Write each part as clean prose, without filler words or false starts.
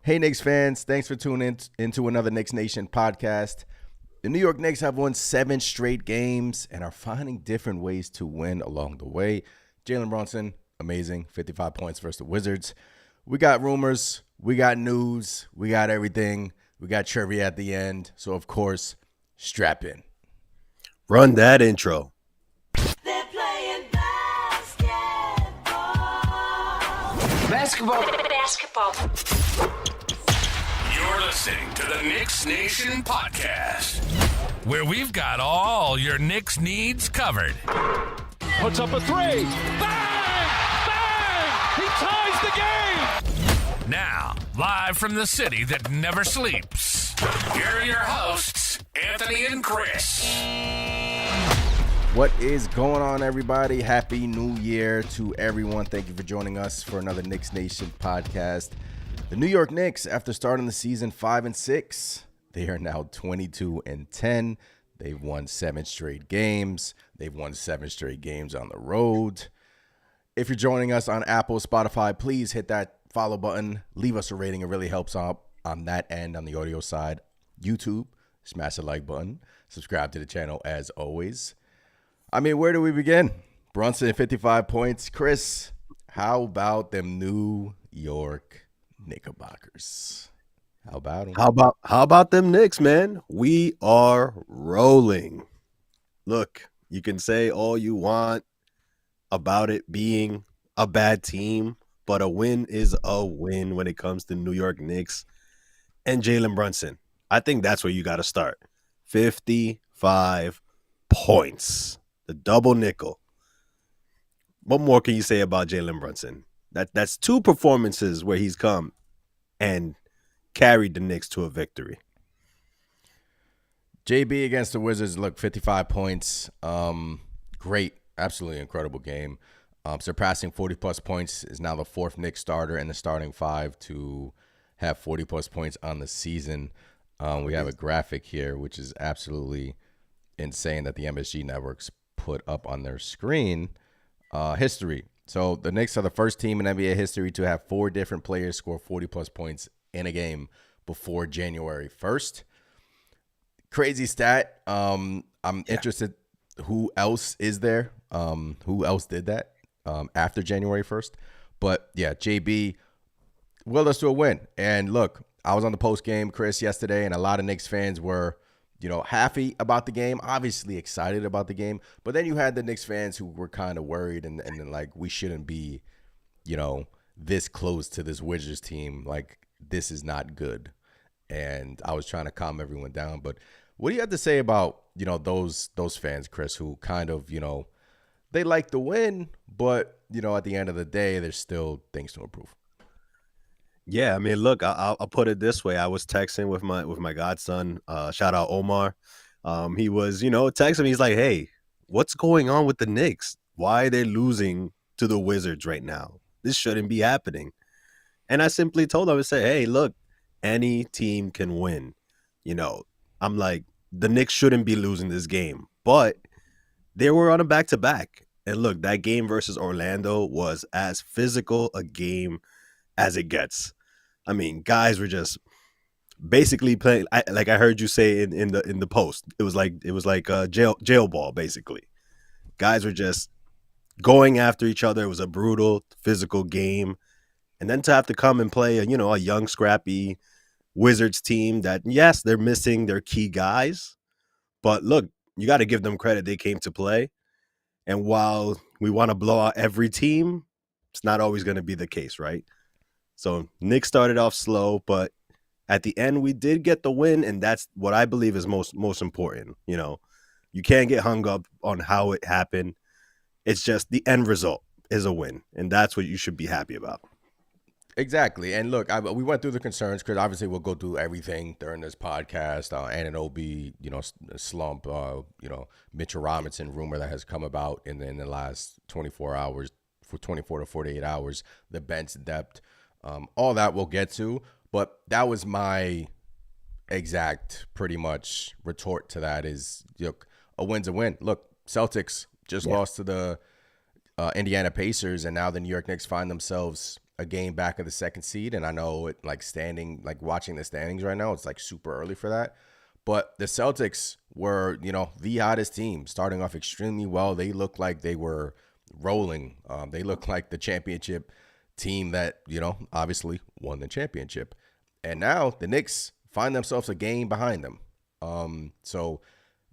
Hey, Knicks fans. Thanks for tuning into another Knicks Nation podcast. The New York Knicks have won 7 straight games and are finding different ways to win along the way. Jalen Brunson, amazing, 55 points versus the Wizards. We got rumors, we got news, we got everything. We got trivia at the end. So, of course, strap in. Run that intro. They're playing basketball. Basketball. You're listening to the Knicks Nation podcast, where we've got all your Knicks needs covered. Puts up a three. Bang! Bang! He ties the game! Now, live from the city that never sleeps, here are your hosts, Anthony and Chris. What is going on, everybody? Happy New Year to everyone. Thank you for joining us for another Knicks Nation podcast. The New York Knicks, after starting the season 5-6, they are now 22-10. They've won 7 straight games. They've won 7 straight games on the road. If you're joining us on Apple, Spotify, please hit that follow button. Leave us a rating. It really helps out on that end, on the audio side. YouTube, smash the like button. Subscribe to the channel as always. I mean, where do we begin? Brunson, 55 points. Chris, how about them New York Knickerbockers? How about them? How about them Knicks, man? We are rolling. Look, you can say all you want about it being a bad team, but a win is a win when it comes to New York Knicks and Jalen Brunson. I think that's where you got to start. 55 points. The double nickel. What more can you say about Jalen Brunson? That's 2 performances where he's come and carried the Knicks to a victory. JB against the Wizards, look, 55 points. Great, absolutely incredible game. Surpassing 40-plus points, is now the 4th Knicks starter in the starting 5 to have 40-plus points on the season. We have a graphic here, which is absolutely insane that the MSG Network's put up on their screen. History. So the Knicks are the first team in NBA history to have 4 different players score 40-plus points in a game before January 1st. Crazy stat. I'm interested who else is there, who else did that after January 1st. But, yeah, JB willed us to a win. And, look, I was on the post game, Chris, yesterday, and a lot of Knicks fans were happy about the game, obviously excited about the game. But then you had the Knicks fans who were kind of worried and like, we shouldn't be, this close to this Wizards team. Like, this is not good. And I was trying to calm everyone down. But what do you have to say about, those fans, Chris, who kind of, they like the win, but, at the end of the day, there's still things to improve. Yeah, I mean, look, I'll put it this way. I was texting with my godson. Shout out Omar. He was, texting me. He's like, "Hey, what's going on with the Knicks? Why are they losing to the Wizards right now? This shouldn't be happening." And I simply told him, I said, "Hey, look, any team can win. I'm like, the Knicks shouldn't be losing this game, but they were on a back-to-back. And look, that game versus Orlando was as physical a game as it gets. I mean, guys were just basically playing. Like I heard you say in the post, it was like jail ball basically. Guys were just going after each other. It was a brutal physical game, and then to have to come and play a young scrappy Wizards team that, yes, they're missing their key guys, but look, you got to give them credit. They came to play, and while we want to blow out every team, it's not always going to be the case, right? So Knicks started off slow, but at the end we did get the win, and that's what I believe is most important. You can't get hung up on how it happened. It's just the end result is a win, and that's what you should be happy about. Exactly. And look, we went through the concerns because obviously we'll go through everything during this podcast. Anunoby, slump, Mitchell Robinson rumor that has come about in the last 24 hours, for 24 to 48 hours, the bench depth. All that we'll get to, but that was my exact pretty much retort to that is, a win's a win. Look, Celtics just lost to the Indiana Pacers, and now the New York Knicks find themselves a game back of the second seed, and I know it watching the standings right now, it's like super early for that. But the Celtics were, the hottest team, starting off extremely well. They looked like they were rolling. They looked like the championship team that, obviously won the championship. And now the Knicks find themselves a game behind them. So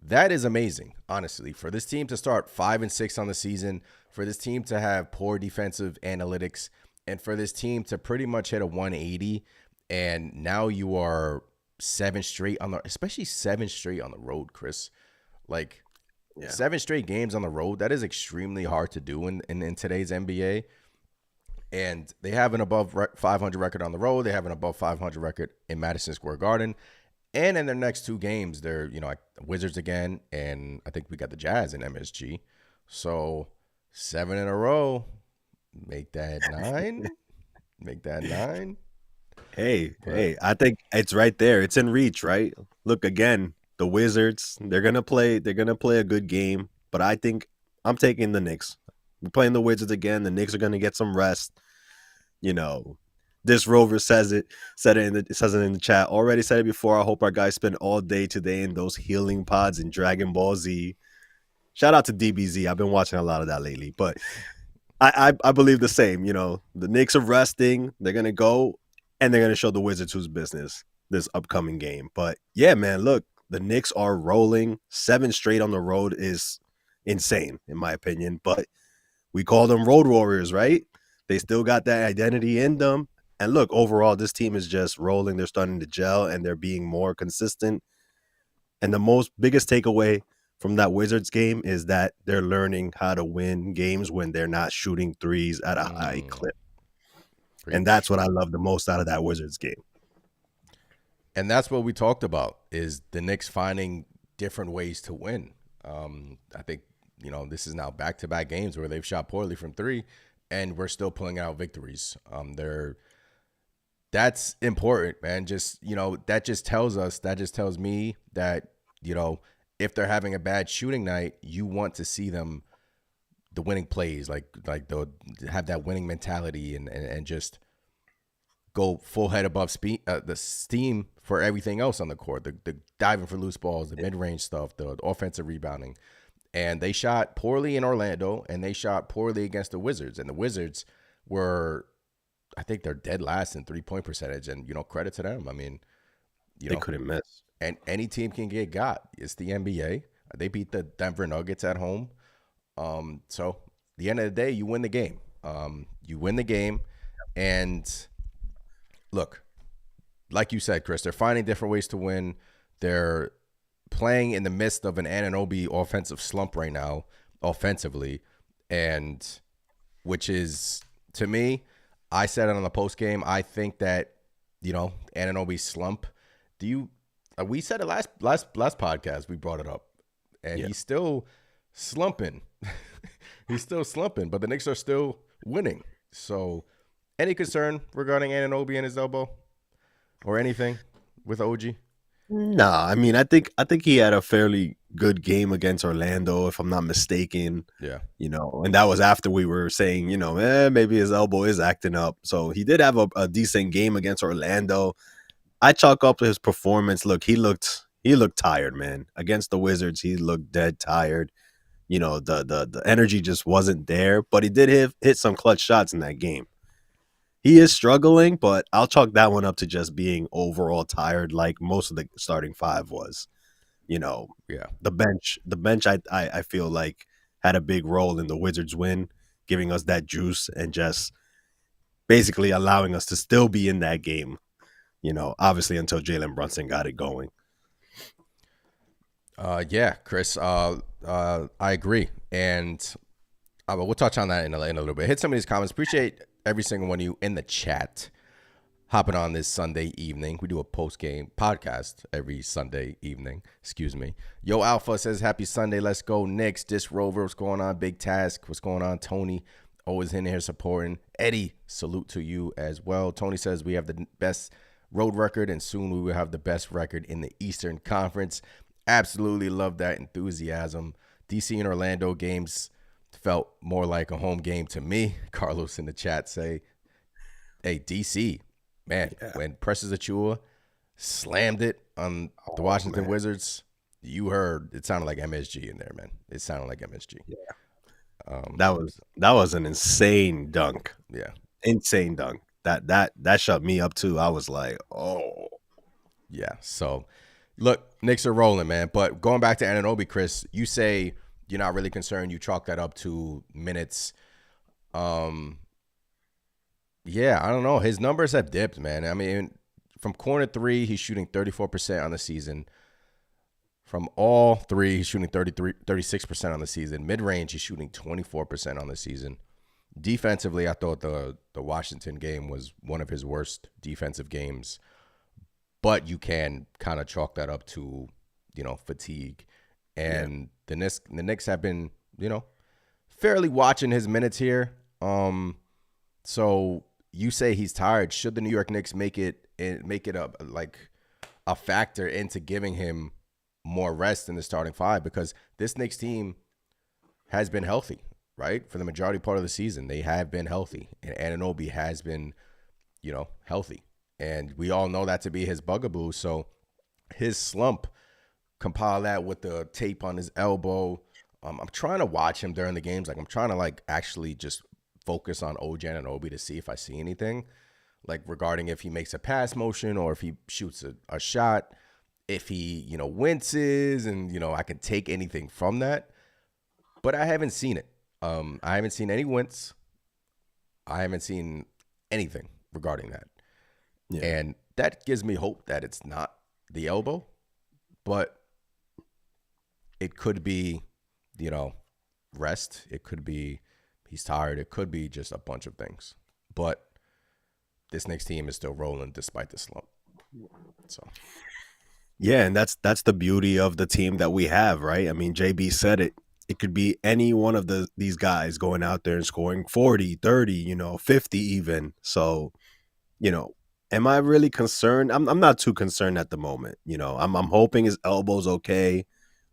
that is amazing, honestly, for this team to start 5-6 on the season, for this team to have poor defensive analytics, and for this team to pretty much hit a 180. And now you are 7 straight especially 7 straight on the road, Chris. Like 7 straight games on the road, that is extremely hard to do in today's NBA. And they have an above 500 record on the road. They have an above 500 record in Madison Square Garden. And in their next 2 games, they're, like Wizards again. And I think we got the Jazz in MSG. So 7 in a row. Make that 9. Make that 9. Hey, I think it's right there. It's in reach, right? Look, again, the Wizards, they're gonna play a good game, but I think I'm taking the Knicks. We're playing the Wizards again. The Knicks are gonna get some rest. This Rover says it in the chat. Already said it before. I hope our guys spend all day today in those healing pods in Dragon Ball Z. Shout out to DBZ. I've been watching a lot of that lately, but I believe the same. The Knicks are resting. They're gonna go. And they're going to show the Wizards who's business this upcoming game. But yeah, man, look, the Knicks are rolling. 7 straight on the road is insane, in my opinion. But we call them road warriors, right? They still got that identity in them. And look, overall, this team is just rolling. They're starting to gel and they're being more consistent. And the biggest takeaway from that Wizards game is that they're learning how to win games when they're not shooting threes at a high clip. And that's what I love the most out of that Wizards game. And that's what we talked about, is the Knicks finding different ways to win. I think, this is now back-to-back games where they've shot poorly from 3, and we're still pulling out victories. That's important, man. That just tells me that, if they're having a bad shooting night, you want to see them, the winning plays, like they'll have that winning mentality and just go full head above the steam for everything else on the court, the diving for loose balls, the mid-range stuff, the offensive rebounding. And they shot poorly in Orlando, and they shot poorly against the Wizards. And the Wizards were, I think they're dead last in 3-point percentage, and, credit to them. I mean, they couldn't miss. And any team can get got. It's the NBA. They beat the Denver Nuggets at home. So at the end of the day, you win the game. And look, like you said, Chris, they're finding different ways to win. They're playing in the midst of an Anunoby offensive slump right now, offensively, and which is, to me, I said it on the post game. I think that, Anunoby's slump. We said it last podcast. We brought it up, and he's still slumping. He's still slumping, but the Knicks are still winning. So, any concern regarding Anunoby and his elbow, or anything with OG? Nah, I mean, I think he had a fairly good game against Orlando, if I'm not mistaken. Yeah. And that was after we were saying, maybe his elbow is acting up. So he did have a decent game against Orlando. I chalk up his performance. Look, he looked tired, man. Against the Wizards, he looked dead tired. The energy just wasn't there, but he did hit some clutch shots in that game. He is struggling, but I'll chalk that one up to just being overall tired, like most of the starting 5 was. Yeah. The bench, I feel like had a big role in the Wizards win, giving us that juice and just basically allowing us to still be in that game. Obviously until Jalen Brunson got it going. Yeah, Chris, I agree. And we'll touch on that in a little bit. Hit some of these comments. Appreciate every single one of you in the chat hopping on this Sunday evening. We do a post-game podcast every Sunday evening. Excuse me. Yo Alpha says, happy Sunday. Let's go Knicks. Dis Rover, what's going on? Big Task, what's going on? Tony, always in here supporting. Eddie, salute to you as well. Tony says, we have the best road record, and soon we will have the best record in the Eastern Conference. Absolutely love that enthusiasm. DC and Orlando games felt more like a home game to me. Carlos in the chat say, Hey, DC, man, when Precious Achua slammed it on the Washington Wizards, you heard it sounded like MSG in there, man. It sounded like MSG. That was an insane dunk. Yeah. Insane dunk. That shut me up too. I was like, oh. Yeah. So, look, Knicks are rolling, man. But going back to Anunoby, Chris, you say you're not really concerned. You chalk that up to minutes. Yeah, I don't know. His numbers have dipped, man. I mean, from corner three, he's shooting 34% on the season. From all three, he's shooting 36% on the season. Mid-range, he's shooting 24% on the season. Defensively, I thought the Washington game was one of his worst defensive games. But you can kind of chalk that up to, fatigue. And the Knicks have been, fairly watching his minutes here. So you say he's tired. Should the New York Knicks make it a factor into giving him more rest in the starting five? Because this Knicks team has been healthy, right? For the majority part of the season, they have been healthy. And Anunoby has been, healthy. And we all know that to be his bugaboo. So his slump, compile that with the tape on his elbow. I'm trying to watch him during the games. I'm trying to actually just focus on OG Anunoby to see if I see anything regarding if he makes a pass motion or if he shoots a shot, if he, winces and, I can take anything from that. But I haven't seen it. I haven't seen any wince. I haven't seen anything regarding that. Yeah. And that gives me hope that it's not the elbow, but it could be, rest. It could be he's tired. It could be just a bunch of things. But this Knicks team is still rolling despite the slump. So, yeah, and that's the beauty of the team that we have, right? I mean, JB said it. It could be any one of these guys going out there and scoring 40, 30, 50 even. So, am I really concerned? I'm not too concerned at the moment. I'm hoping his elbow's okay.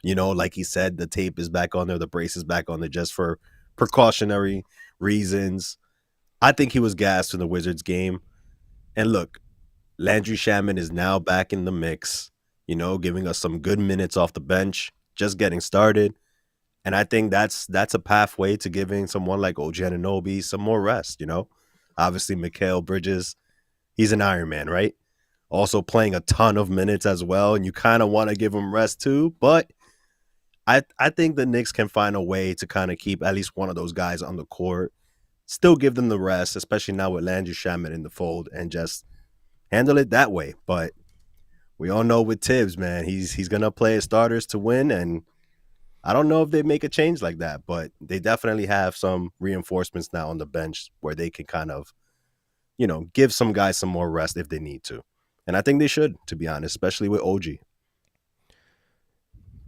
Like he said, the tape is back on there, the brace is back on there just for precautionary reasons. I think he was gassed in the Wizards game. And look, Landry Shamet is now back in the mix, giving us some good minutes off the bench, just getting started. And I think that's a pathway to giving someone like OG Anunoby some more rest, Obviously, Mikal Bridges, he's an Iron Man, right? Also playing a ton of minutes as well, and you kind of want to give him rest too. But I think the Knicks can find a way to kind of keep at least one of those guys on the court, still give them the rest, especially now with Landry Shamet in the fold, and just handle it that way. But we all know with Tibbs, man, he's going to play his starters to win, and I don't know if they make a change like that, but they definitely have some reinforcements now on the bench where they can kind of, give some guys some more rest if they need to. And I think they should, to be honest, especially with OG.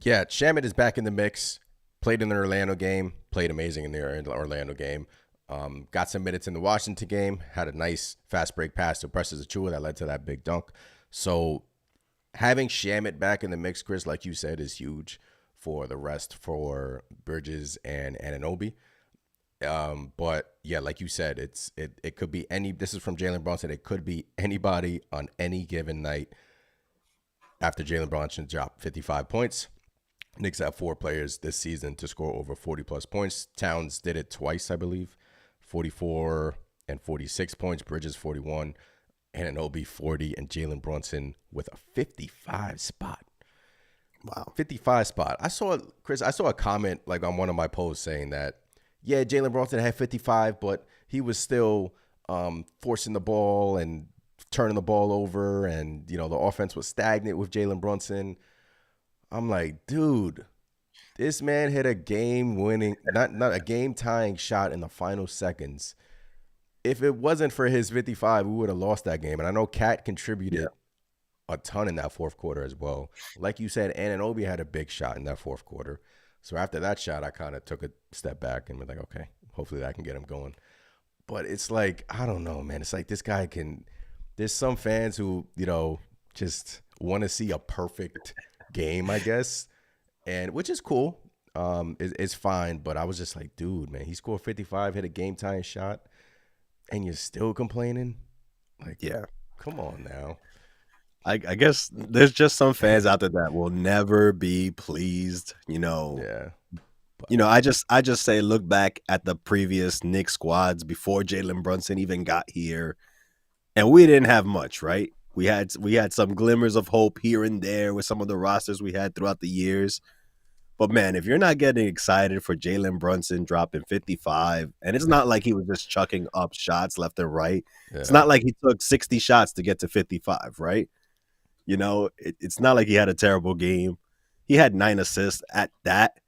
Yeah, Shamet is back in the mix. Played in the Orlando game. Played amazing in the Orlando game. Got some minutes in the Washington game. Had a nice fast break pass to Precious Achua that led to that big dunk. So having Shamet back in the mix, Chris, like you said, is huge for the rest for Bridges and Anunoby. But yeah, like you said, it could be any. This is from Jalen Brunson. It could be anybody on any given night. After Jalen Brunson dropped 55 points, Knicks have 4 players this season to score over 40-plus points. Towns did it twice, I believe, 44 and 46 points. Bridges 41, Anunoby 40, and Jalen Brunson with a 55 spot. Wow, 55 spot. I saw a comment on one of my posts saying that, yeah, Jalen Brunson had 55, but he was still forcing the ball and turning the ball over, and the offense was stagnant with Jalen Brunson. I'm like, dude, this man hit a game-winning, not a game-tying shot in the final seconds. If it wasn't for his 55, we would have lost that game. And I know Cat contributed a ton in that fourth quarter as well. Like you said, Anunoby had a big shot in that fourth quarter. So after that shot, I kind of took a step back and was like, okay, hopefully that can get him going. But it's like, I don't know, man. It's like this guy can – there's some fans who, just want to see a perfect game, I guess, and which is cool. It's fine. But I was just like, dude, man, he scored 55, hit a game-tying shot, and you're still complaining? Like, Yeah. come on now. I guess there's just some fans out there that will never be pleased. Yeah. I just say look back at the previous Knicks squads before Jalen Brunson even got here, and we didn't have much, right? We had some glimmers of hope here and there with some of the rosters we had throughout the years. But man, if you're not getting excited for Jalen Brunson dropping 55, and it's not like he was just chucking up shots left and right. It's Yeah. not like he took 60 shots to get to 55, right? It's not like he had a terrible game. He had 9 assists at that.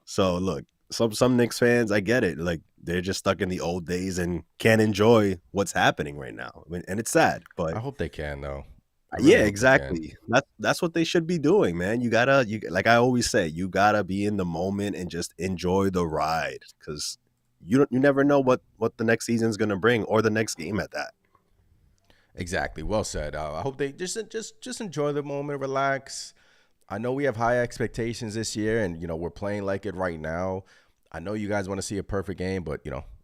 So look, some Knicks fans, I get it. Like they're just stuck in the old days and can't enjoy what's happening right now. And it's sad, but I hope they can though. I really yeah, hope they can. exactly. That's what they should be doing, man. You like I always say, you gotta be in the moment and just enjoy the ride because you never know what the next season's gonna bring or the next game at that. Exactly. Well said. I hope they just enjoy the moment, relax. I know we have high expectations this year, and we're playing like it right now. I know you guys want to see a perfect game, but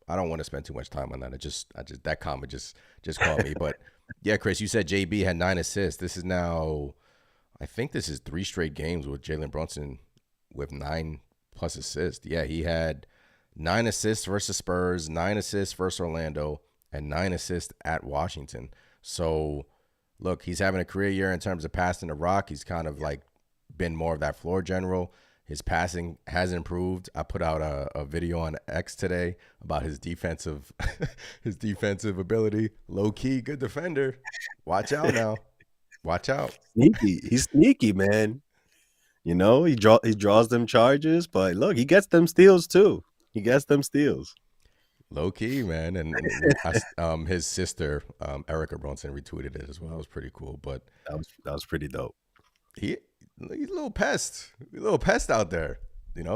I don't want to spend too much time on that. I just that comment just caught me. But yeah, Chris, you said JB had 9 assists. This is now, I think this is 3 straight games with Jalen Brunson with 9+ assists. Yeah, he had 9 assists versus Spurs, 9 assists versus Orlando, and 9 assists at Washington. So, look, he's having a career year in terms of passing the rock. He's kind of like been more of that floor general. His passing has improved. I put out a video on X today about his defensive his defensive ability. Low key, good defender. Watch out now. Watch out. Sneaky. He's sneaky, man. He draws them charges, but look, he gets them steals too. He gets them steals. Low key, man. And his sister, Erica Bronson, retweeted it as well. It was pretty cool. But That was pretty dope. he's a little pest. A little pest out there.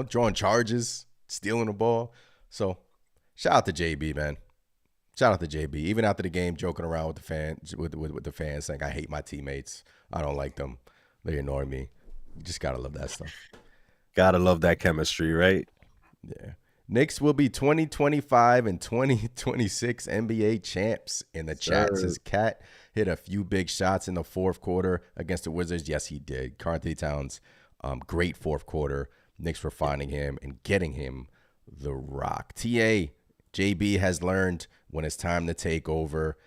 Drawing charges, stealing the ball. So shout out to JB, man. Shout out to JB. Even after the game, joking around with the fans, with the fans, saying I hate my teammates. I don't like them. They annoy me. You just gotta love that stuff. Gotta love that chemistry, right? Yeah. Knicks will be 2025 and 2026 NBA champs. In the chat Sir. says Cat hit a few big shots in the fourth quarter against the Wizards. Yes, he did. Karl Anthony Towns, great fourth quarter. Knicks were finding him and getting him the rock. TA, JB has learned when it's time to take over,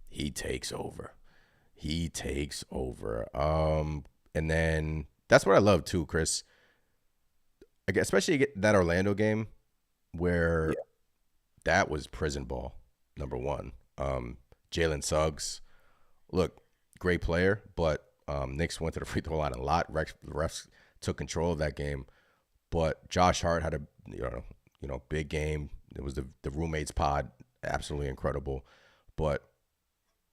he takes over. He takes over. And then that's what I love too, Chris. Especially that Orlando game where that was prison ball, number one. Jalen Suggs, look, great player, but Knicks went to the free throw line a lot. Refs took control of that game, but Josh Hart had a big game. It was the roommates pod, absolutely incredible. But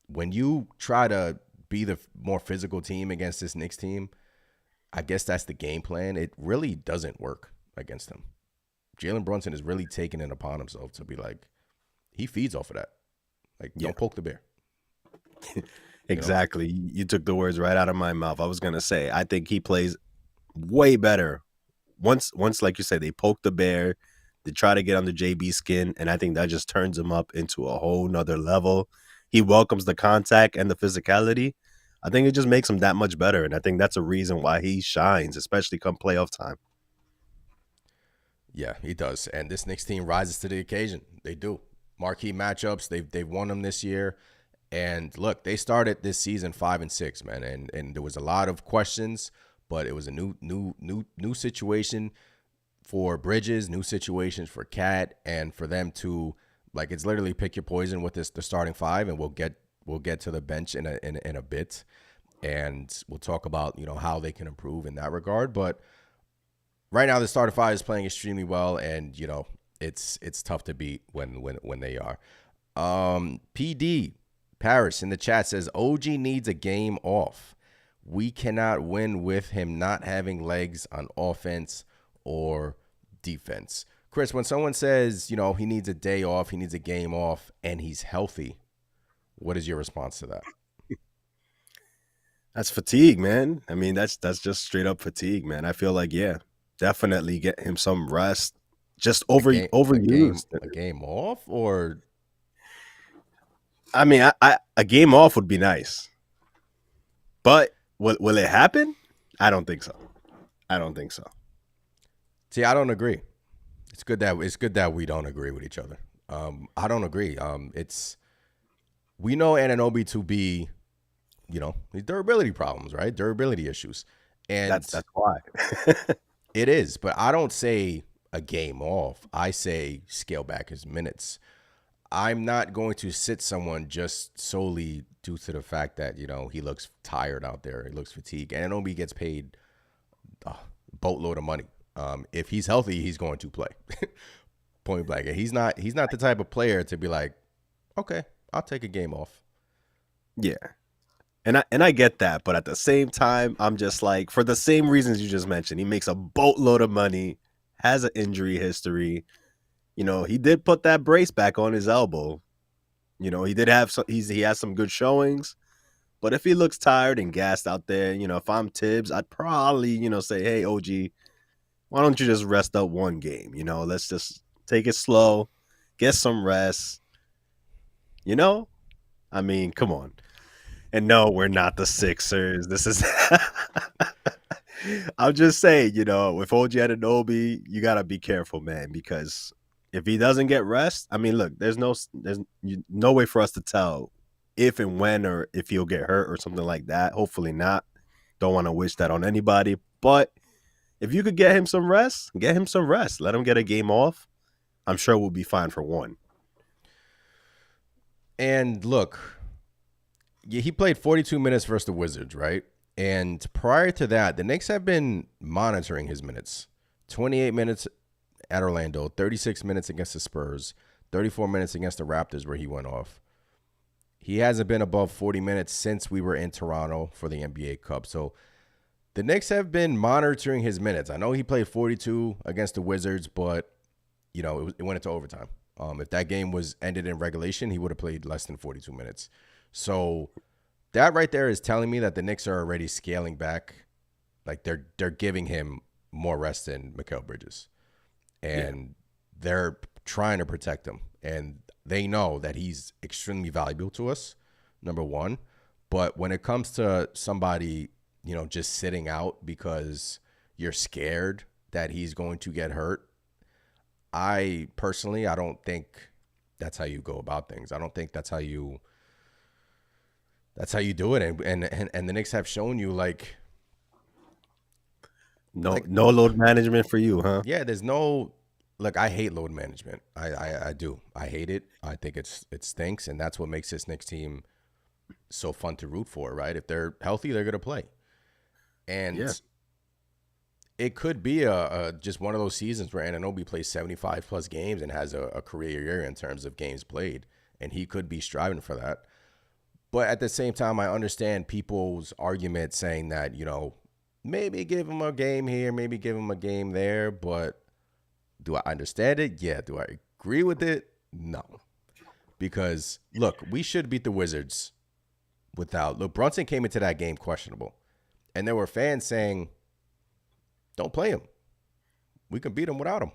when you try to be the more physical team against this Knicks team, I guess that's the game plan. It really doesn't work against them. Jalen Brunson is really taking it upon himself to be like, he feeds off of that. Like, don't poke the bear. Exactly. You took the words right out of my mouth. I was gonna say, I think he plays way better. Once, like you said, they poke the bear, they try to get under JB's skin, and I think that just turns him up into a whole nother level. He welcomes the contact and the physicality. I think it just makes him that much better, and I think that's a reason why he shines, especially come playoff time. Yeah, he does. And this Knicks team rises to the occasion. They do. Marquee matchups. They've won them this year. And look, they started this season 5-6, man. And there was a lot of questions, but it was a new situation for Bridges, new situations for Cat, and for them to, like, it's literally pick your poison with the starting five, and we'll get to the bench in a bit, and we'll talk about how they can improve in that regard. But right now, the starting five is playing extremely well, and it's tough to beat when they are. PD Paris in the chat says OG needs a game off. We cannot win with him not having legs on offense or defense. Chris, when someone says he needs a day off, he needs a game off, and he's healthy, what is your response to that? That's fatigue, man. I mean, that's just straight up fatigue, man. I feel like, definitely get him some rest. Just overused. A game off, or I mean, a game off would be nice, but will it happen? I don't think so. I don't think so. See, I don't agree. It's good that we don't agree with each other. I don't agree. We know Anunoby to be, these durability problems, right? Durability issues, and That's why. it is. But I don't say a game off. I say scale back his minutes. I'm not going to sit someone just solely due to the fact that he looks tired out there. He looks fatigued, and Anunoby gets paid a boatload of money. If he's healthy, he's going to play. Point blank. And he's not the type of player to be like, okay, I'll take a game off. Yeah. And I get that, but at the same time, I'm just like, for the same reasons you just mentioned, he makes a boatload of money, has an injury history. He did put that brace back on his elbow. He did have he has some good showings, but if he looks tired and gassed out there, if I'm Tibbs, I'd probably, say, hey, OG, why don't you just rest up one game? Let's just take it slow, get some rest. I mean, come on. And no, we're not the Sixers. This is I'm just saying, with OG Anunoby, you got to be careful, man, because if he doesn't get rest, I mean, look, there's no way for us to tell if and when or if he'll get hurt or something like that. Hopefully not. Don't want to wish that on anybody, but if you could get him some rest, get him some rest. Let him get a game off. I'm sure we'll be fine for one. And look, he played 42 minutes versus the Wizards, right? And prior to that, the Knicks have been monitoring his minutes. 28 minutes at Orlando, 36 minutes against the Spurs, 34 minutes against the Raptors where he went off. He hasn't been above 40 minutes since we were in Toronto for the NBA Cup. So the Knicks have been monitoring his minutes. I know he played 42 against the Wizards, but it went into overtime. If that game was ended in regulation, he would have played less than 42 minutes. So that right there is telling me that the Knicks are already scaling back. Like they're giving him more rest than Mikal Bridges. And they're trying to protect him. And they know that he's extremely valuable to us, number one. But when it comes to somebody, just sitting out because you're scared that he's going to get hurt, I don't think that's how you go about things. I don't think that's how you do it. And the Knicks have shown you no load management for you, huh? Yeah, there's no look, I hate load management. I do. I hate it. I think it stinks, and that's what makes this Knicks team so fun to root for, right? If they're healthy, they're gonna play. And it could be a just one of those seasons where Anunoby plays 75 plus games and has a career year in terms of games played, and he could be striving for that. But at the same time, I understand people's argument saying that, maybe give him a game here, maybe give him a game there. But do I understand it? Yeah. Do I agree with it? No. Because, look, we should beat the Wizards without. Look, Brunson came into that game questionable. And there were fans saying, don't play him. We can beat him without him.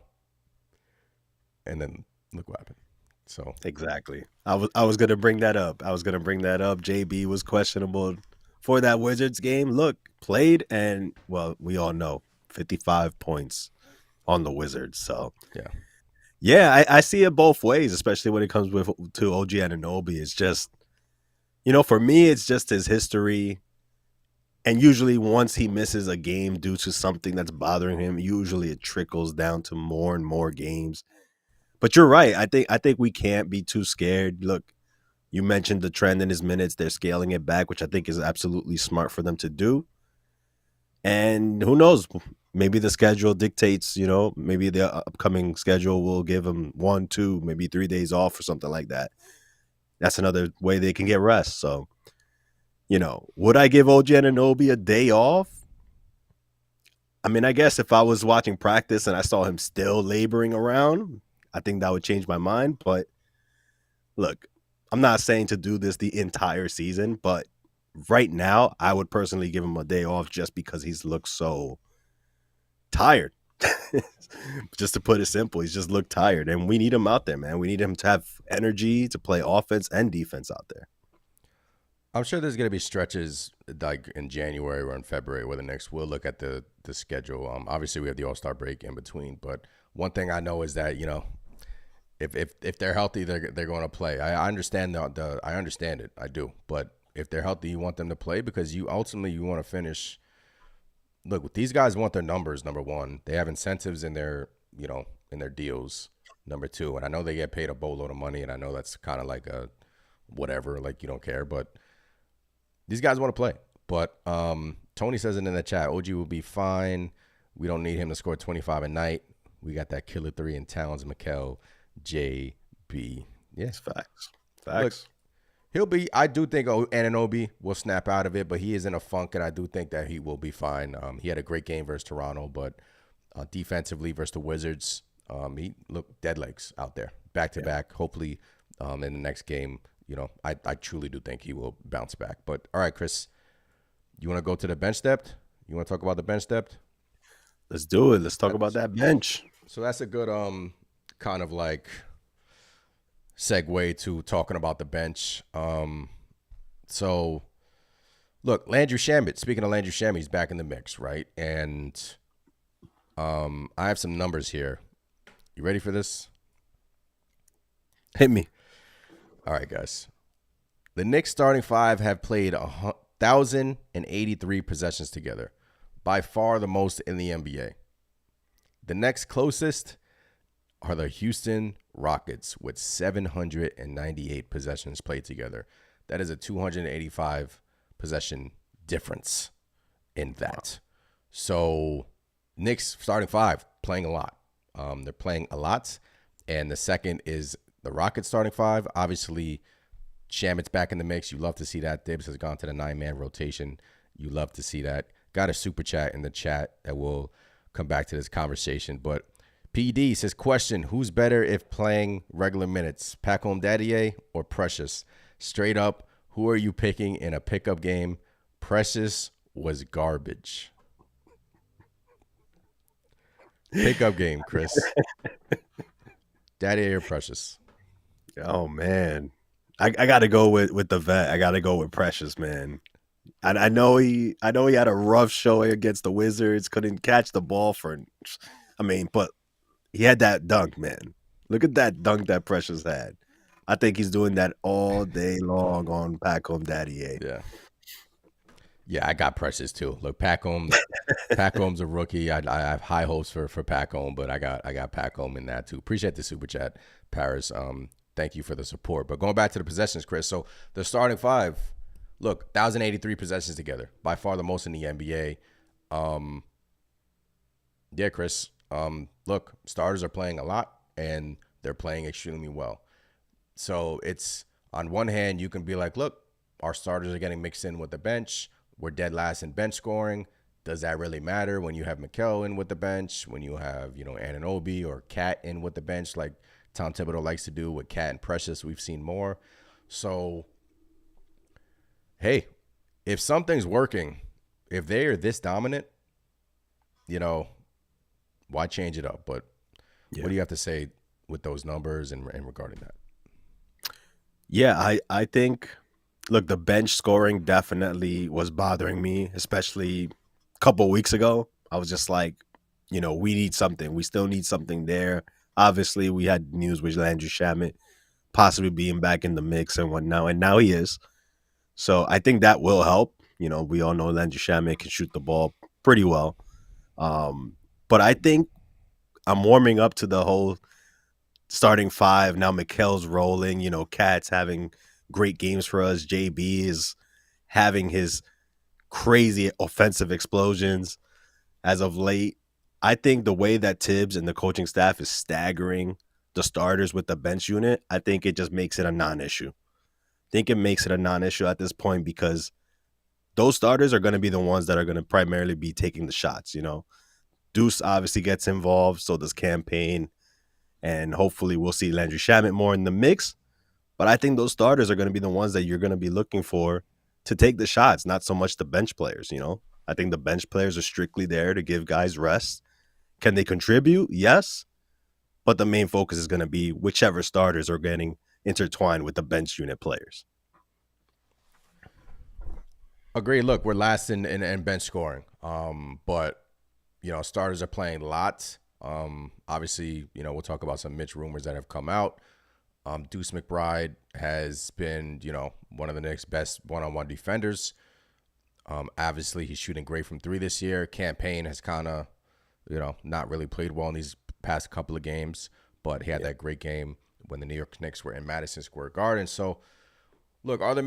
And then look what happened. So exactly. I was gonna bring that up. JB was questionable for that Wizards game. Look, played and we all know 55 points on the Wizards. So yeah, I see it both ways, especially when it comes to OG Anunoby. It's just, for me, it's just his history. And usually once he misses a game due to something that's bothering him, usually it trickles down to more and more games. But you're right. I think we can't be too scared. Look, you mentioned the trend in his minutes. They're scaling it back, which I think is absolutely smart for them to do. And who knows? Maybe the schedule dictates, maybe the upcoming schedule will give him 1, 2, maybe 3 days off or something like that. That's another way they can get rest. So, would I give OG Anunoby a day off? I mean, I guess if I was watching practice and I saw him still laboring around, I think that would change my mind. But look, I'm not saying to do this the entire season, but right now, I would personally give him a day off just because he's looked so tired. Just to put it simple, he's just looked tired, and we need him out there, man. We need him to have energy to play offense and defense out there. I'm sure there's gonna be stretches like in January or in February where the Knicks will look at the schedule. Obviously we have the All-Star break in between, but one thing I know is that if they're healthy, they're going to play. I understand I understand it, I do. But if they're healthy, you want them to play because you ultimately you want to finish. Look, these guys want their numbers. Number one, they have incentives in their in their deals. Number two, and I know they get paid a boatload of money, and I know that's kind of like a whatever, like you don't care, but these guys want to play. But Tony says it in the chat. OG will be fine. We don't need him to score 25 a night. We got that killer three in Towns, Mikal, JB. Yeah, Facts. Look, he'll be. I do think Anunoby will snap out of it, but he is in a funk, and I do think that he will be fine. He had a great game versus Toronto, but defensively versus the Wizards, he looked dead legs out there, back to back. Hopefully, in the next game, I truly do think he will bounce back. But all right, Chris, you want to go to the bench depth? You want to talk about the bench depth? Let's do it. Let's talk about that bench. So that's a good kind of like segue to talking about the bench. So look, Landry Shamet. Speaking of Landry Shamet, he's back in the mix, right? And I have some numbers here. You ready for this? Hit me. All right, guys. The Knicks starting five have played 1,083 possessions together, by far the most in the NBA. The next closest are the Houston Rockets with 798 possessions played together. That is a 285 possession difference in that. So Knicks starting five playing a lot. They're playing a lot. And the second is the Rockets starting five. Obviously, Shamet's back in the mix. You love to see that. Dibs has gone to the 9-man rotation. You love to see that. Got a super chat in the chat that will come back to this conversation. But PD says, question, who's better if playing regular minutes, Pacom Daddier or Precious? Straight up, who are you picking in a pickup game? Precious was garbage. Pickup game, Chris. Daddier or Precious? Oh, man. I got to go with the vet. I got to go with Precious, man. I know he had a rough showing against the Wizards, couldn't catch the ball but he had that dunk, man. Look at that dunk that Precious had. I think he's doing that all day long on Pacom Daddier. Yeah, I got Precious too. Look, Pacom's a rookie. I have high hopes for Pacom, but I got Pacom in that too. Appreciate the super chat, Paris. Thank you for the support. But going back to the possessions, Chris. So the starting five, look, 1,083 possessions together, by far the most in the NBA. Yeah, Chris. Look, starters are playing a lot, and they're playing extremely well. So it's, on one hand, you can be like, look, our starters are getting mixed in with the bench. We're dead last in bench scoring. Does that really matter when you have Mikal in with the bench, when you have, Anunoby or Cat in with the bench, like Tom Thibodeau likes to do with Cat and Precious? We've seen more. So, hey, if something's working, if they are this dominant, why change it up? But what do you have to say with those numbers and regarding that? Yeah, I think, look, the bench scoring definitely was bothering me, especially a couple of weeks ago. I was just like, we need something. We still need something there. Obviously, we had news with Landry Shamet possibly being back in the mix and whatnot, and now he is. So I think that will help. We all know Landry Shamet can shoot the ball pretty well. But I think I'm warming up to the whole starting five. Now Mikal's rolling. Cat's having great games for us. JB is having his crazy offensive explosions as of late. I think the way that Tibbs and the coaching staff is staggering the starters with the bench unit, I think it just makes it a non-issue. I think it makes it a non-issue at this point because those starters are going to be the ones that are going to primarily be taking the shots, Deuce obviously gets involved, so does Campaign, and hopefully we'll see Landry Shamet more in the mix. But I think those starters are going to be the ones that you're going to be looking for to take the shots, not so much the bench players, I think the bench players are strictly there to give guys rest, Can they contribute? Yes. But the main focus is going to be whichever starters are getting intertwined with the bench unit players. Agree. Look, we're last in bench scoring. But starters are playing lots. Obviously, we'll talk about some Mitch rumors that have come out. Deuce McBride has been, one of the Knicks' best one-on-one defenders. Obviously, he's shooting great from three this year. Campaign has kind of, not really played well in these past couple of games, but he had that great game when the New York Knicks were in Madison Square Garden. So, look, are the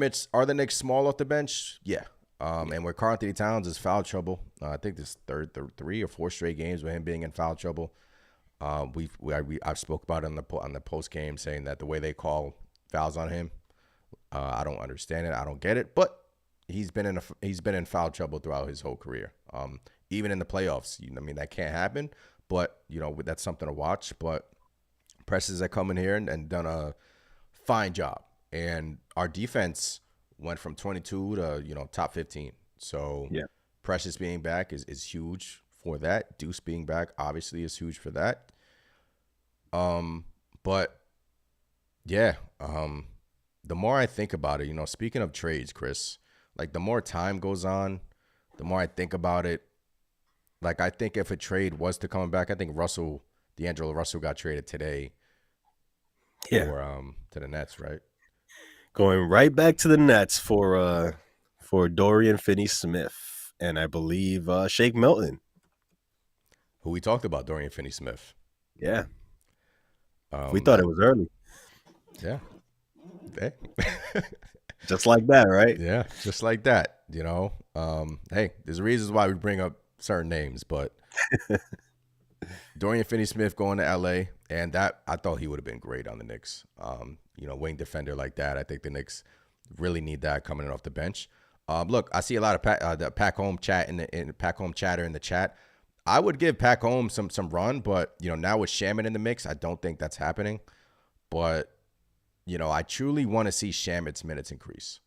Knicks small off the bench? Yeah. And where Karl Anthony Towns is foul trouble, I think this three or four straight games with him being in foul trouble. I've spoke about it on the post game, saying that the way they call fouls on him, I don't understand it. I don't get it. But he's been in foul trouble throughout his whole career. Even in the playoffs, that can't happen. But that's something to watch. But Precious has come in here and done a fine job, and our defense went from 22 to top 15. So Precious being back is huge for that. Deuce being back obviously is huge for that. But yeah, the more I think about it, speaking of trades, Chris, like the more time goes on, the more I think about it. Like I think if a trade was to come back, I think D'Angelo Russell got traded today. To the Nets, right? Going right back to the Nets for Dorian Finney-Smith and I believe Shake Milton, who we talked about, Dorian Finney-Smith. Yeah, we thought it was early. Yeah, hey. Just like that, right? Yeah, just like that. Hey, there's reasons why we bring up certain names, but Dorian Finney-Smith going to LA, and that I thought he would have been great on the Knicks. Wing defender like that. I think the Knicks really need that coming in off the bench. Look, I see a lot of the Pack Home chat in Pack Home chatter in the chat. I would give Pack Home some run, but now with Shamet in the mix, I don't think that's happening. But I truly want to see Shamet's minutes increase.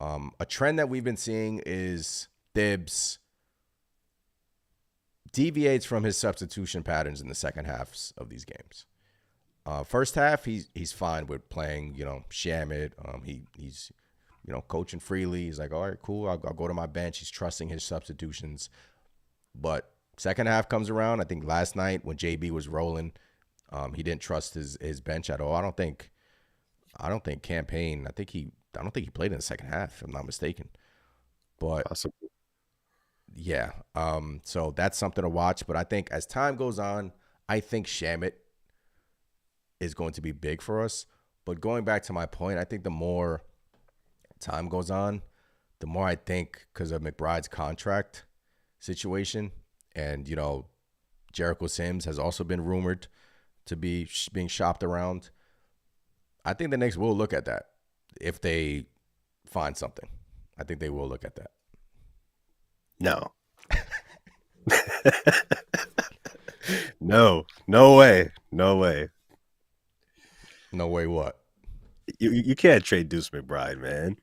A trend that we've been seeing is Thibs deviates from his substitution patterns in the second halves of these games. First half, he's fine with playing, Shamet. He's coaching freely. He's like, all right, cool. I'll go to my bench. He's trusting his substitutions. But second half comes around. I think last night when JB was rolling, he didn't trust his bench at all. I don't think Campaign. I don't think he played in the second half, if I'm not mistaken. But Possibly. Yeah. So that's something to watch. But I think as time goes on, I think Shamet is going to be big for us. But going back to my point, I think the more time goes on, the more I think, because of McBride's contract situation, and Jericho Sims has also been rumored to be being shopped around. I think the Knicks will look at that if they find something. I think they will look at that. No. No way. No way. No way what? You can't trade Deuce McBride, man.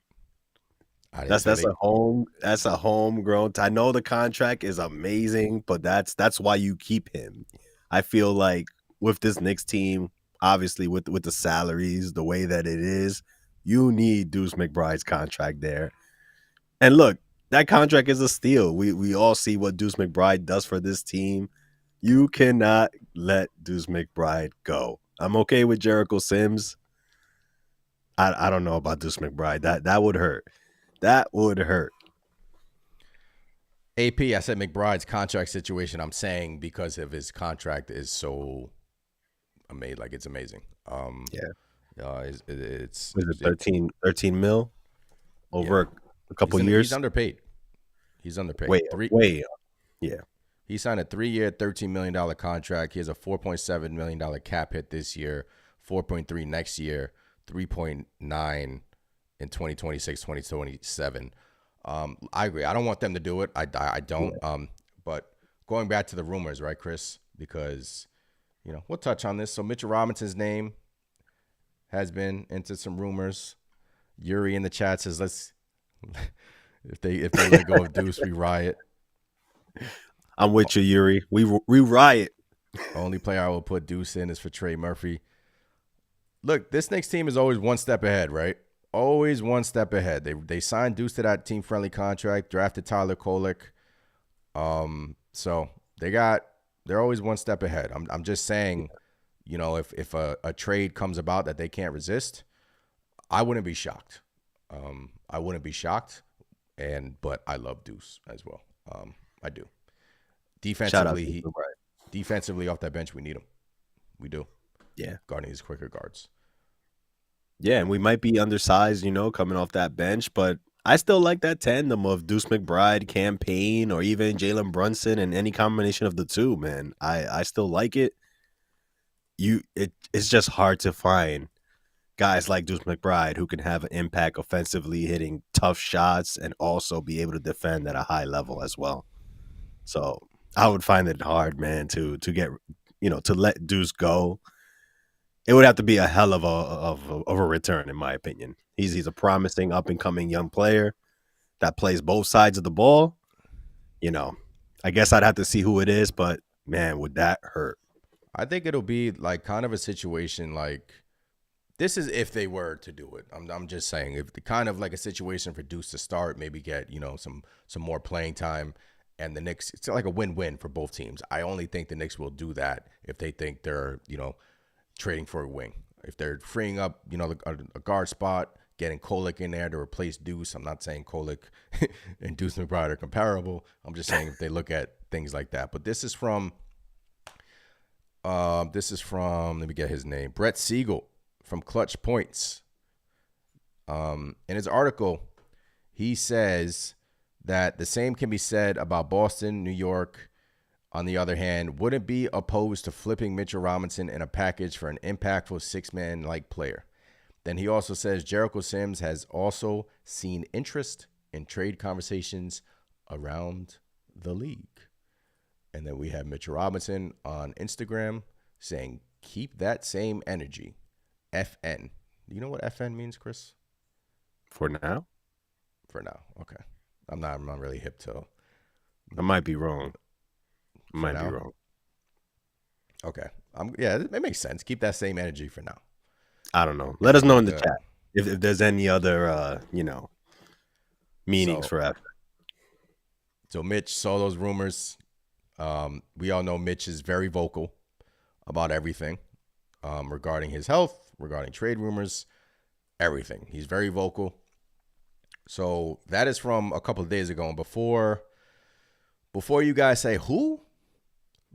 That's a homegrown. I know the contract is amazing, but that's why you keep him. I feel like with this Knicks team, obviously with the salaries, the way that it is, you need Deuce McBride's contract there. And look, that contract is a steal. We all see what Deuce McBride does for this team. You cannot let Deuce McBride go. I'm okay with Jericho Sims. I don't know about Deuce McBride. That would hurt. That would hurt. AP, I said McBride's contract situation. I'm saying because of his contract is so amazing. Like it's amazing. It's 13 mil over a couple years. He's underpaid. Yeah. He signed a 3-year, $13 million contract. He has a $4.7 million cap hit this year, 4.3 next year, 3.9 in 2026, 2027. I agree. I don't want them to do it. I don't. But going back to the rumors, right, Chris? Because, we'll touch on this. So Mitchell Robinson's name has been into some rumors. Yuri in the chat says, if they let go of Deuce, we riot. I'm with you, Yuri. We riot. Only player I will put Deuce in is for Trey Murphy. Look, this Knicks team is always one step ahead, right? Always one step ahead. They signed Deuce to that team-friendly contract, drafted Tyler Kolek. So they're always one step ahead. I'm just saying, you know, if a trade comes about that they can't resist, I wouldn't be shocked. I wouldn't be shocked, but I love Deuce as well. I do. Shout out to Defensively, you, right? defensively off that bench, we need him. We do. Yeah. Guarding these quicker guards. Yeah, and we might be undersized, you know, coming off that bench, but I still like that tandem of Deuce McBride, Campaign, or even Jalen Brunson, and any combination of the two, man. I still like it. It's just hard to find guys like Deuce McBride who can have an impact offensively, hitting tough shots, and also be able to defend at a high level as well. So I would find it hard, man, to get, you know, to let Deuce go. It would have to be a hell of a return, in my opinion. He's a promising up and coming young player that plays both sides of the ball. You know, I guess I'd have to see who it is, but man, would that hurt? I think it'll be like kind of a situation like this is if they were to do it. I'm just saying if the kind of like a situation for Deuce to start, maybe get, you know, some more playing time, and the Knicks, it's like a win-win for both teams. I only think the Knicks will do that if they think they're, you know, trading for a wing. If they're freeing up, you know, a guard spot, getting Kolek in there to replace Deuce. I'm not saying Kolek and Deuce McBride are comparable. I'm just saying if they look at things like that. But this is from let me get his name, Brett Siegel from Clutch Points. In his article, he says that the same can be said about Boston, New York. On the other hand, wouldn't be opposed to flipping Mitchell Robinson in a package for an impactful six-man-like player. Then he also says Jericho Sims has also seen interest in trade conversations around the league. And then we have Mitchell Robinson on Instagram saying, keep that same energy. FN. Do you know what FN means, Chris? For now? For now. Okay. I'm not really hip to. I might be wrong. Might now? be wrong. Okay. Yeah, it makes sense. Keep that same energy for now. I don't know. Let us know in the chat if there's any other, you know, meanings for FN. So Mitch saw those rumors. We all know Mitch is very vocal about everything regarding his health, regarding trade rumors, everything. He's very vocal. So that is from a couple of days ago. And before you guys say, who?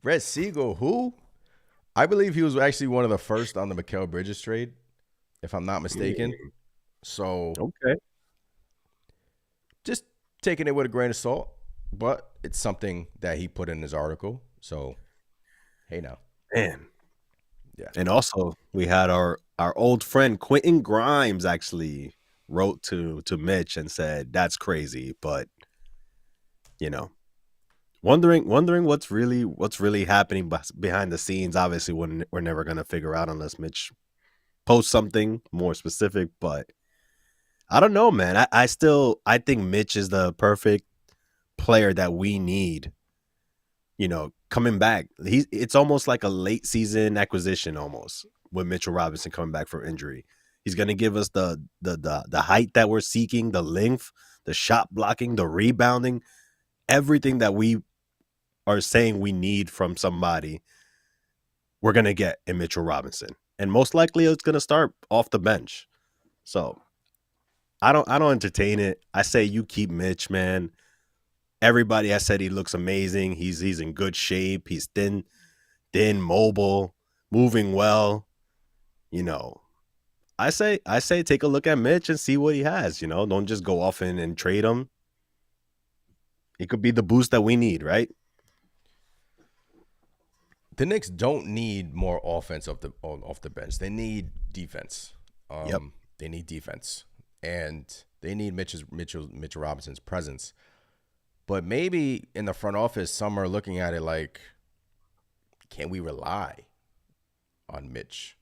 Brett Siegel, who? I believe he was actually one of the first on the Mikal Bridges trade, if I'm not mistaken. So okay, just taking it with a grain of salt, but it's something that he put in his article. So, hey now. man. Yeah. And also we had our old friend Quentin Grimes actually wrote to Mitch and said that's crazy, but you know, wondering what's really happening behind the scenes. Obviously, we're never gonna figure out unless Mitch posts something more specific. But I don't know, man. I think Mitch is the perfect player that we need. You know, coming back, it's almost like a late season acquisition, almost with Mitchell Robinson coming back from injury. He's gonna give us the height that we're seeking, the length, the shot blocking, the rebounding, everything that we are saying we need from somebody. We're gonna get in Mitchell Robinson, and most likely it's gonna start off the bench. So I don't entertain it. I say you keep Mitch, man. Everybody has said he looks amazing. He's in good shape. He's thin, mobile, moving well. You know, I say take a look at Mitch and see what he has. You know, don't just go off and trade him. It could be the boost that we need, right? The Knicks don't need more offense off the bench. They need defense. Yep. They need defense, and they need Mitchell Robinson's presence. But maybe in the front office, some are looking at it like, can we rely on Mitch?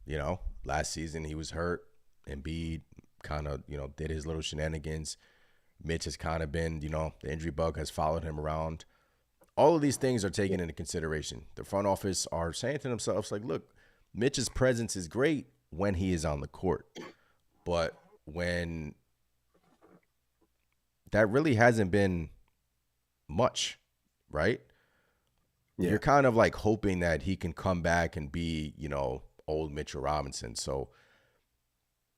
You know, last season he was hurt. Embiid kind of, you know, did his little shenanigans. Mitch has kind of been, you know, the injury bug has followed him around. all of these things are taken into consideration. The front office are saying to themselves, like, look, Mitch's presence is great when he is on the court. But when that really hasn't been much, right? Yeah. You're kind of like hoping that he can come back and be, old Mitchell Robinson. So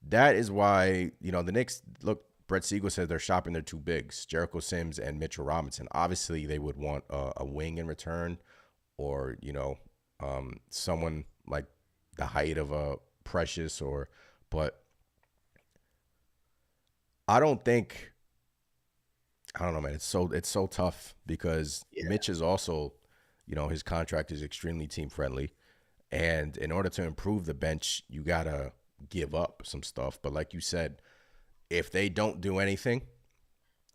that is why, the Knicks, look, Brett Siegel said they're shopping their two bigs, Jericho Sims and Mitchell Robinson. Obviously, they would want a wing in return, or, someone like the height of a Precious, but I don't know, man. It's so tough because Mitch is also, his contract is extremely team friendly. And in order to improve the bench, you got to give up some stuff. But like you said, if they don't do anything,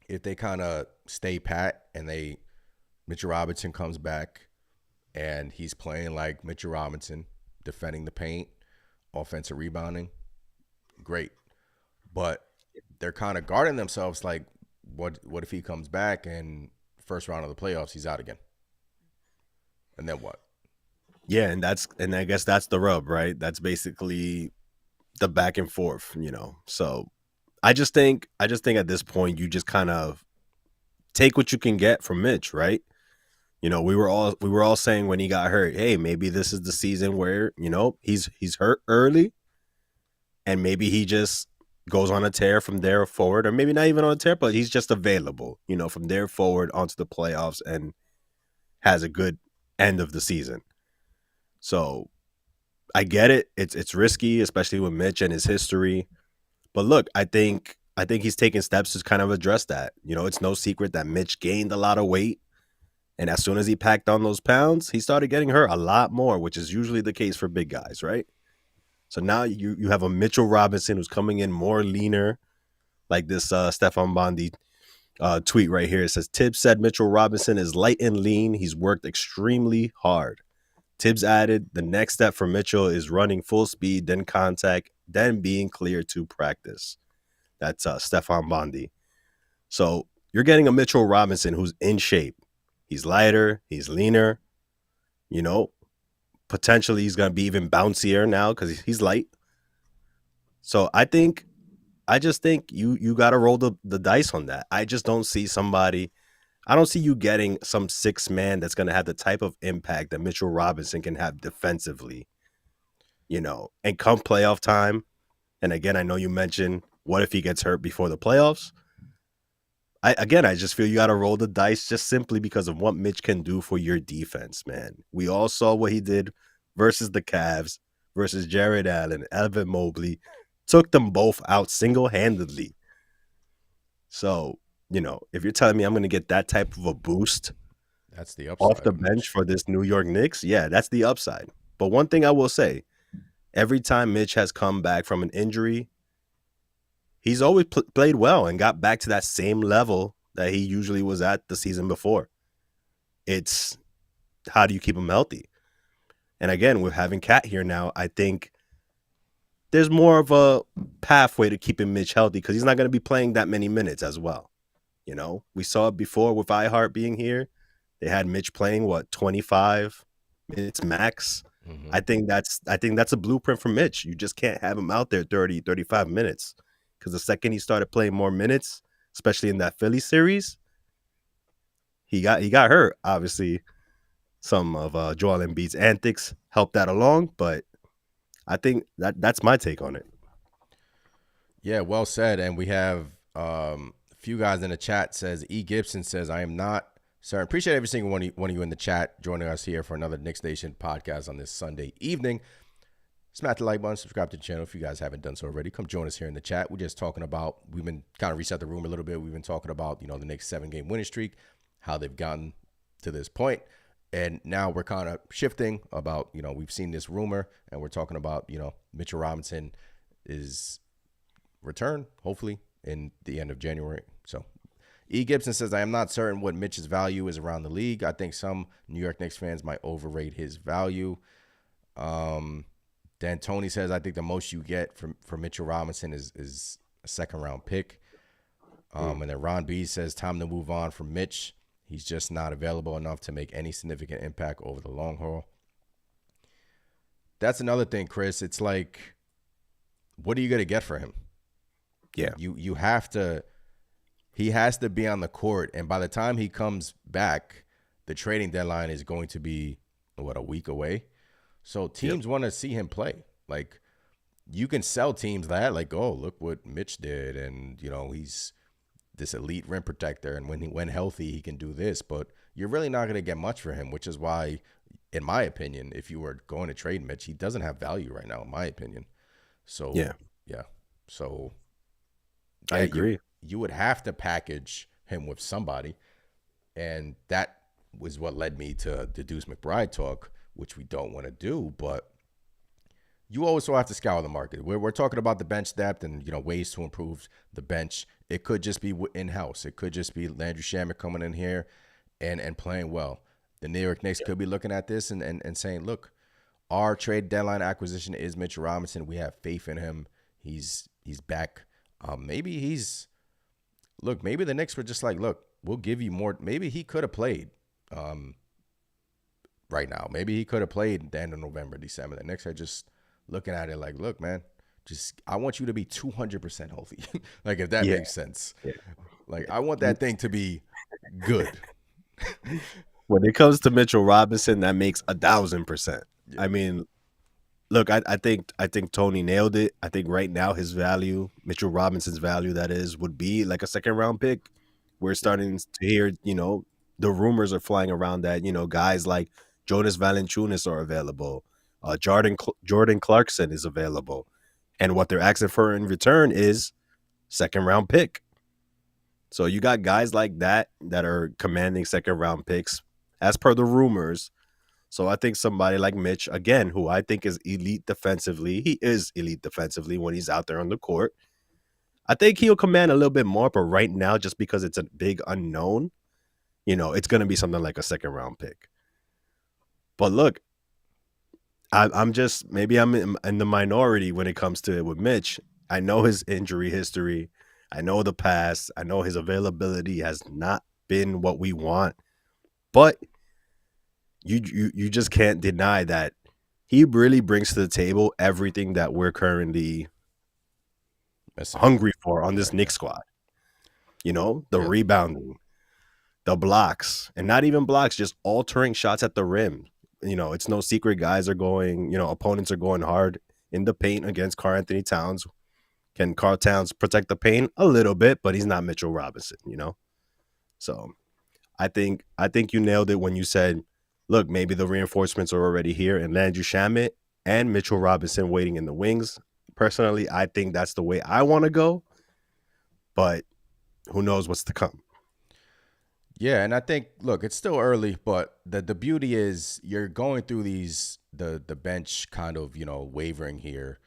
if they kind of stay pat and Mitchell Robinson comes back and he's playing like Mitchell Robinson, defending the paint, offensive rebounding, great. But they're kind of guarding themselves like, what if he comes back and first round of the playoffs, he's out again? And then what? Yeah, and I guess that's the rub, right? That's basically the back and forth, So I just think at this point you just kind of take what you can get from Mitch, right? We were all saying when he got hurt, hey, maybe this is the season where, he's hurt early and maybe he just goes on a tear from there forward, or maybe not even on a tear, but he's just available, from there forward onto the playoffs and has a good end of the season. So I get it. It's risky, especially with Mitch and his history. But look, I think he's taking steps to kind of address that. It's no secret that Mitch gained a lot of weight. And as soon as he packed on those pounds, he started getting hurt a lot more, which is usually the case for big guys, right? So now you have a Mitchell Robinson who's coming in more leaner, like this Stefan Bondi tweet right here. It says, Tibbs said Mitchell Robinson is light and lean. He's worked extremely hard. Tibbs added, the next step for Mitchell is running full speed, then contact, then being clear to practice. That's Stefan Bondi. So you're getting a Mitchell Robinson who's in shape. He's lighter. He's leaner. Potentially he's going to be even bouncier now because he's light. So I just think you got to roll the dice on that. I just don't see I don't see you getting some six man that's going to have the type of impact that Mitchell Robinson can have defensively, and come playoff time. And again, I know you mentioned, what if he gets hurt before the playoffs? I just feel you got to roll the dice just simply because of what Mitch can do for your defense, man. We all saw what he did versus the Cavs, versus Jared Allen, Evan Mobley, took them both out single-handedly. So, if you're telling me I'm going to get that type of a boost, that's the upside off the bench for this New York Knicks, yeah, that's the upside. But one thing I will say, every time Mitch has come back from an injury, he's always played well and got back to that same level that he usually was at the season before. It's how do you keep him healthy? And again, with having Cat here now, I think there's more of a pathway to keeping Mitch healthy because he's not going to be playing that many minutes as well. We saw it before with iHeart being here. They had Mitch playing 25 minutes max. Mm-hmm. I think that's a blueprint for Mitch. You just can't have him out there 30, 35 minutes. Because the second he started playing more minutes, especially in that Philly series, he got hurt. Obviously, some of Joel Embiid's antics helped that along, but I think that's my take on it. Yeah, well said. And we have a few guys in the chat. Says E. Gibson says, I am not certain. Appreciate every single one of you in the chat joining us here for another Knicks Nation podcast on this Sunday evening. Smash the like button, subscribe to the channel if you guys haven't done so already. Come join us here in the chat. We're just talking about, we've been kind of reset the room a little bit. We've been talking about, the Knicks 7-game winning streak, how they've gotten to this point. And now we're kind of shifting about, we've seen this rumor and we're talking about, Mitchell Robinson is return, hopefully, in the end of January. So E. Gibson says, I am not certain what Mitch's value is around the league. I think some New York Knicks fans might overrate his value. Dan Tony says, I think the most you get from Mitchell Robinson is a second-round pick. And then Ron B says, time to move on from Mitch. He's just not available enough to make any significant impact over the long haul. That's another thing, Chris. It's like, what are you going to get for him? Yeah. You have to – he has to be on the court. And by the time he comes back, the trading deadline is going to be, a week away? So teams want to see him play. Like, you can sell teams that, like, oh, look what Mitch did. And, he's this elite rim protector. And when healthy, he can do this. But you're really not going to get much for him, which is why, in my opinion, if you were going to trade Mitch, he doesn't have value right now, in my opinion. So, yeah. So, I agree. You would have to package him with somebody. And that was what led me to the Deuce McBride talk, which we don't want to do. But you also have to scour the market. We're talking about the bench depth and, ways to improve the bench. It could just be in-house. It could just be Landry Shamet coming in here and playing well. The New York Knicks could be looking at this and saying, look, our trade deadline acquisition is Mitchell Robinson. We have faith in him. He's back. Maybe the Knicks were just like, look, we'll give you more. Maybe he could have played right now. Maybe he could have played the end of November, December. The Knicks are just looking at it like, look, man, I want you to be 200% healthy. Like, if that makes sense. Yeah. Like, I want that thing to be good. When it comes to Mitchell Robinson, that makes 1,000%. Yeah. I mean, look, I think Tony nailed it. I think right now his value, Mitchell Robinson's value, that is, would be like a second-round pick. We're starting to hear, the rumors are flying around that, guys like Jonas Valanciunas are available. Jordan Clarkson is available. And what they're asking for in return is second-round pick. So you got guys like that are commanding second-round picks, as per the rumors. So I think somebody like Mitch, again, who I think is elite defensively, he is elite defensively when he's out there on the court. I think he'll command a little bit more, but right now, just because it's a big unknown, it's going to be something like a second-round pick. But look, I'm in the minority when it comes to it with Mitch. I know his injury history. I know the past. I know his availability has not been what we want. But you just can't deny that he really brings to the table everything that we're currently hungry for on this Knicks squad. The rebounding, the blocks, and not even blocks, just altering shots at the rim. It's no secret guys are going, opponents are going hard in the paint against Karl Anthony Towns. Can Karl Towns protect the paint? A little bit, but he's not Mitchell Robinson, So I think you nailed it when you said, look, maybe the reinforcements are already here, and Landry Shamet and Mitchell Robinson waiting in the wings. Personally, I think that's the way I want to go, but who knows what's to come. Yeah, and I think, look, it's still early, but the beauty is you're going through the bench kind of, wavering here,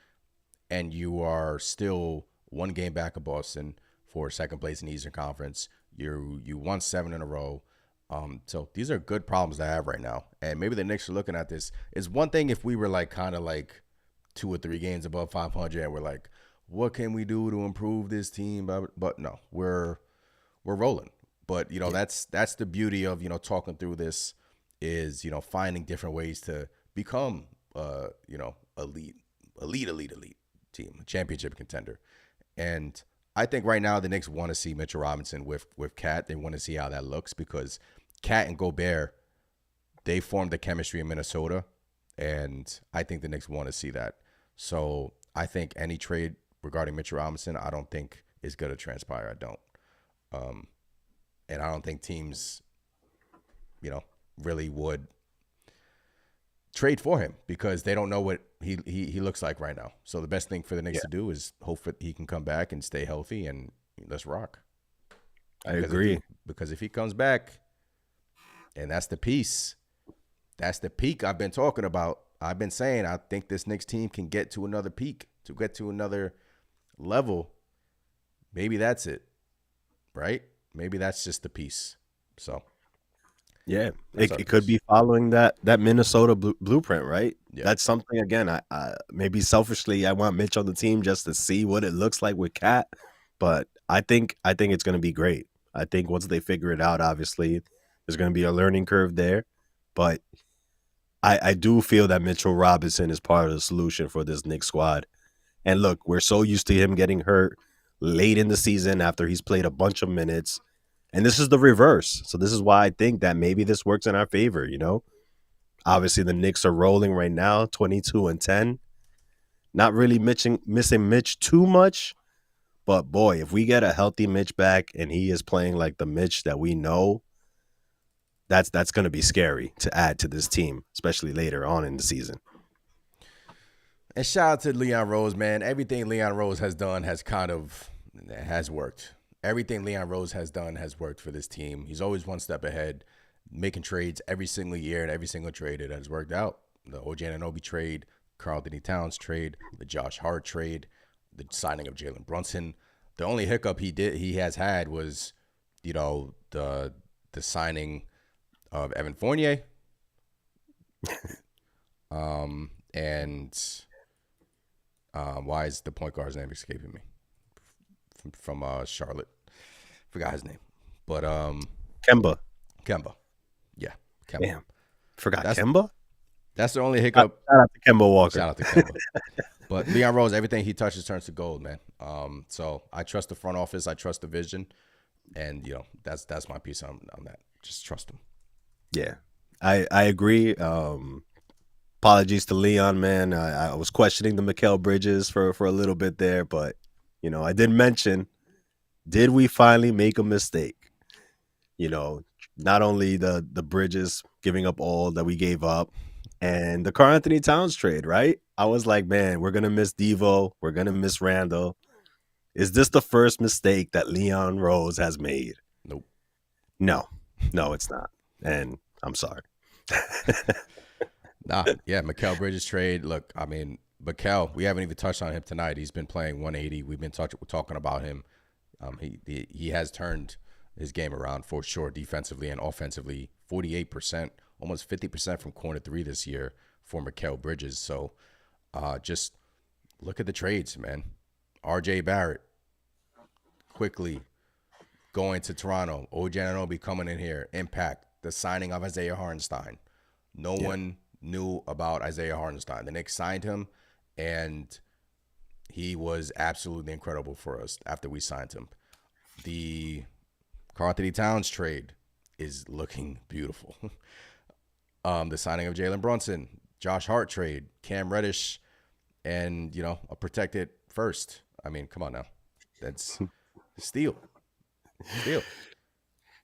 and you are still one game back of Boston for second place in the Eastern Conference. You won 7 in a row. So these are good problems to have right now. And maybe the Knicks are looking at this. It's one thing if we were kind of 2 or 3 games above 500 and we're like, what can we do to improve this team? But no, we're rolling. But, that's the beauty of, talking through this is, finding different ways to become, elite team, a championship contender. And I think right now the Knicks want to see Mitchell Robinson with Cat. They want to see how that looks because Cat and Gobert, they formed the chemistry in Minnesota, and I think the Knicks want to see that. So I think any trade regarding Mitchell Robinson, I don't think is going to transpire. I don't. And I don't think teams, really would trade for him because they don't know what he looks like right now. So the best thing for the Knicks to do is hope that he can come back and stay healthy and let's rock. I agree. Because if he comes back, and that's the piece, that's the peak I've been talking about. I've been saying I think this Knicks team can get to another peak, to get to another level. Maybe that's it, right? Maybe that's just the piece. So, yeah, it could be following that Minnesota blueprint, right? Yeah. That's something, again, I maybe selfishly, I want Mitch on the team just to see what it looks like with Cat. But I think it's going to be great. I think once they figure it out, obviously, There's going to be a learning curve there, but I do feel that Mitchell Robinson is part of the solution for this Knicks squad. And look, we're so used to him getting hurt late in the season after he's played a bunch of minutes. And this is the reverse. So this is why I think that maybe this works in our favor, you know? Obviously, the Knicks are rolling right now, 22-10. Not really missing Mitch too much. But boy, if we get a healthy Mitch back and he is playing like the Mitch that we know, that's going to be scary to add to this team, especially later on in the season. And shout out to Leon Rose, man. Everything Leon Rose has done has worked. Everything Leon Rose has done has worked for this team. He's always one step ahead, making trades every single year, and every single trade it has worked out. The OG Anunoby trade, Karl Anthony Towns trade, the Josh Hart trade, the signing of Jalen Brunson. The only hiccup he has had was, the signing of Evan Fournier. Why is the point guard's name escaping me? From Charlotte. Forgot his name. But Kemba. Yeah, Kemba. Damn. Forgot Kemba? That's the only hiccup. Shout out to Kemba Walker. Shout out to Kemba. But Leon Rose, everything he touches turns to gold, man. So I trust the front office. I trust the vision. And, that's my piece on that. Just trust him. Yeah, I agree. Apologies to Leon, man. I was questioning the Mikal Bridges for a little bit there, but, I did mention, did we finally make a mistake? Not only the Bridges giving up all that we gave up and the Karl Anthony Towns trade, right? I was like, man, we're going to miss Devo. We're going to miss Randall. Is this the first mistake that Leon Rose has made? Nope. No, it's not. And I'm sorry. Mikal Bridges trade. Look, I mean, Mikal, we haven't even touched on him tonight. He's been playing 180. We've been talking about him. He has turned his game around for sure, defensively and offensively. 48%, almost 50% from corner three this year for Mikal Bridges. So just look at the trades, man. RJ Barrett quickly going to Toronto. OG Anunoby coming in here. Impact. The signing of Isaiah Hartenstein. No one knew about Isaiah Hartenstein. The Knicks signed him, and he was absolutely incredible for us after we signed him. The Karl Anthony Towns trade is looking beautiful. The signing of Jalen Brunson, Josh Hart trade, Cam Reddish, and, a protected first. I mean, come on now. That's steal.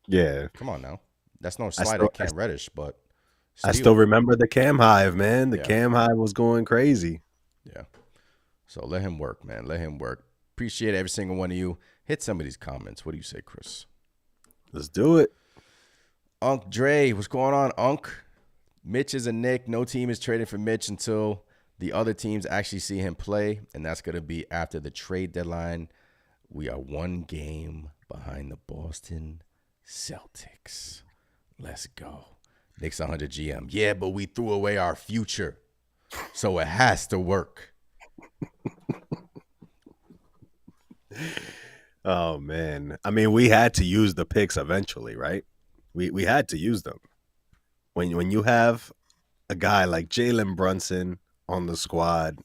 Yeah. Come on now. That's no slight at Cam Reddish, but I still remember the Cam Hive, man. The Cam Hive was going crazy. Yeah. So let him work, man. Let him work. Appreciate every single one of you. Hit some of these comments. What do you say, Chris? Let's do it. Unc Dre, what's going on, Unc? Mitch is a Knick. No team is trading for Mitch until the other teams actually see him play, and that's going to be after the trade deadline. We are one game behind the Boston Celtics. Let's go. Knicks 100 GM. Yeah, but we threw away our future, so it has to work. Oh, man. I mean, we had to use the picks eventually, right? We had to use them. When you have a guy like Jalen Brunson on the squad,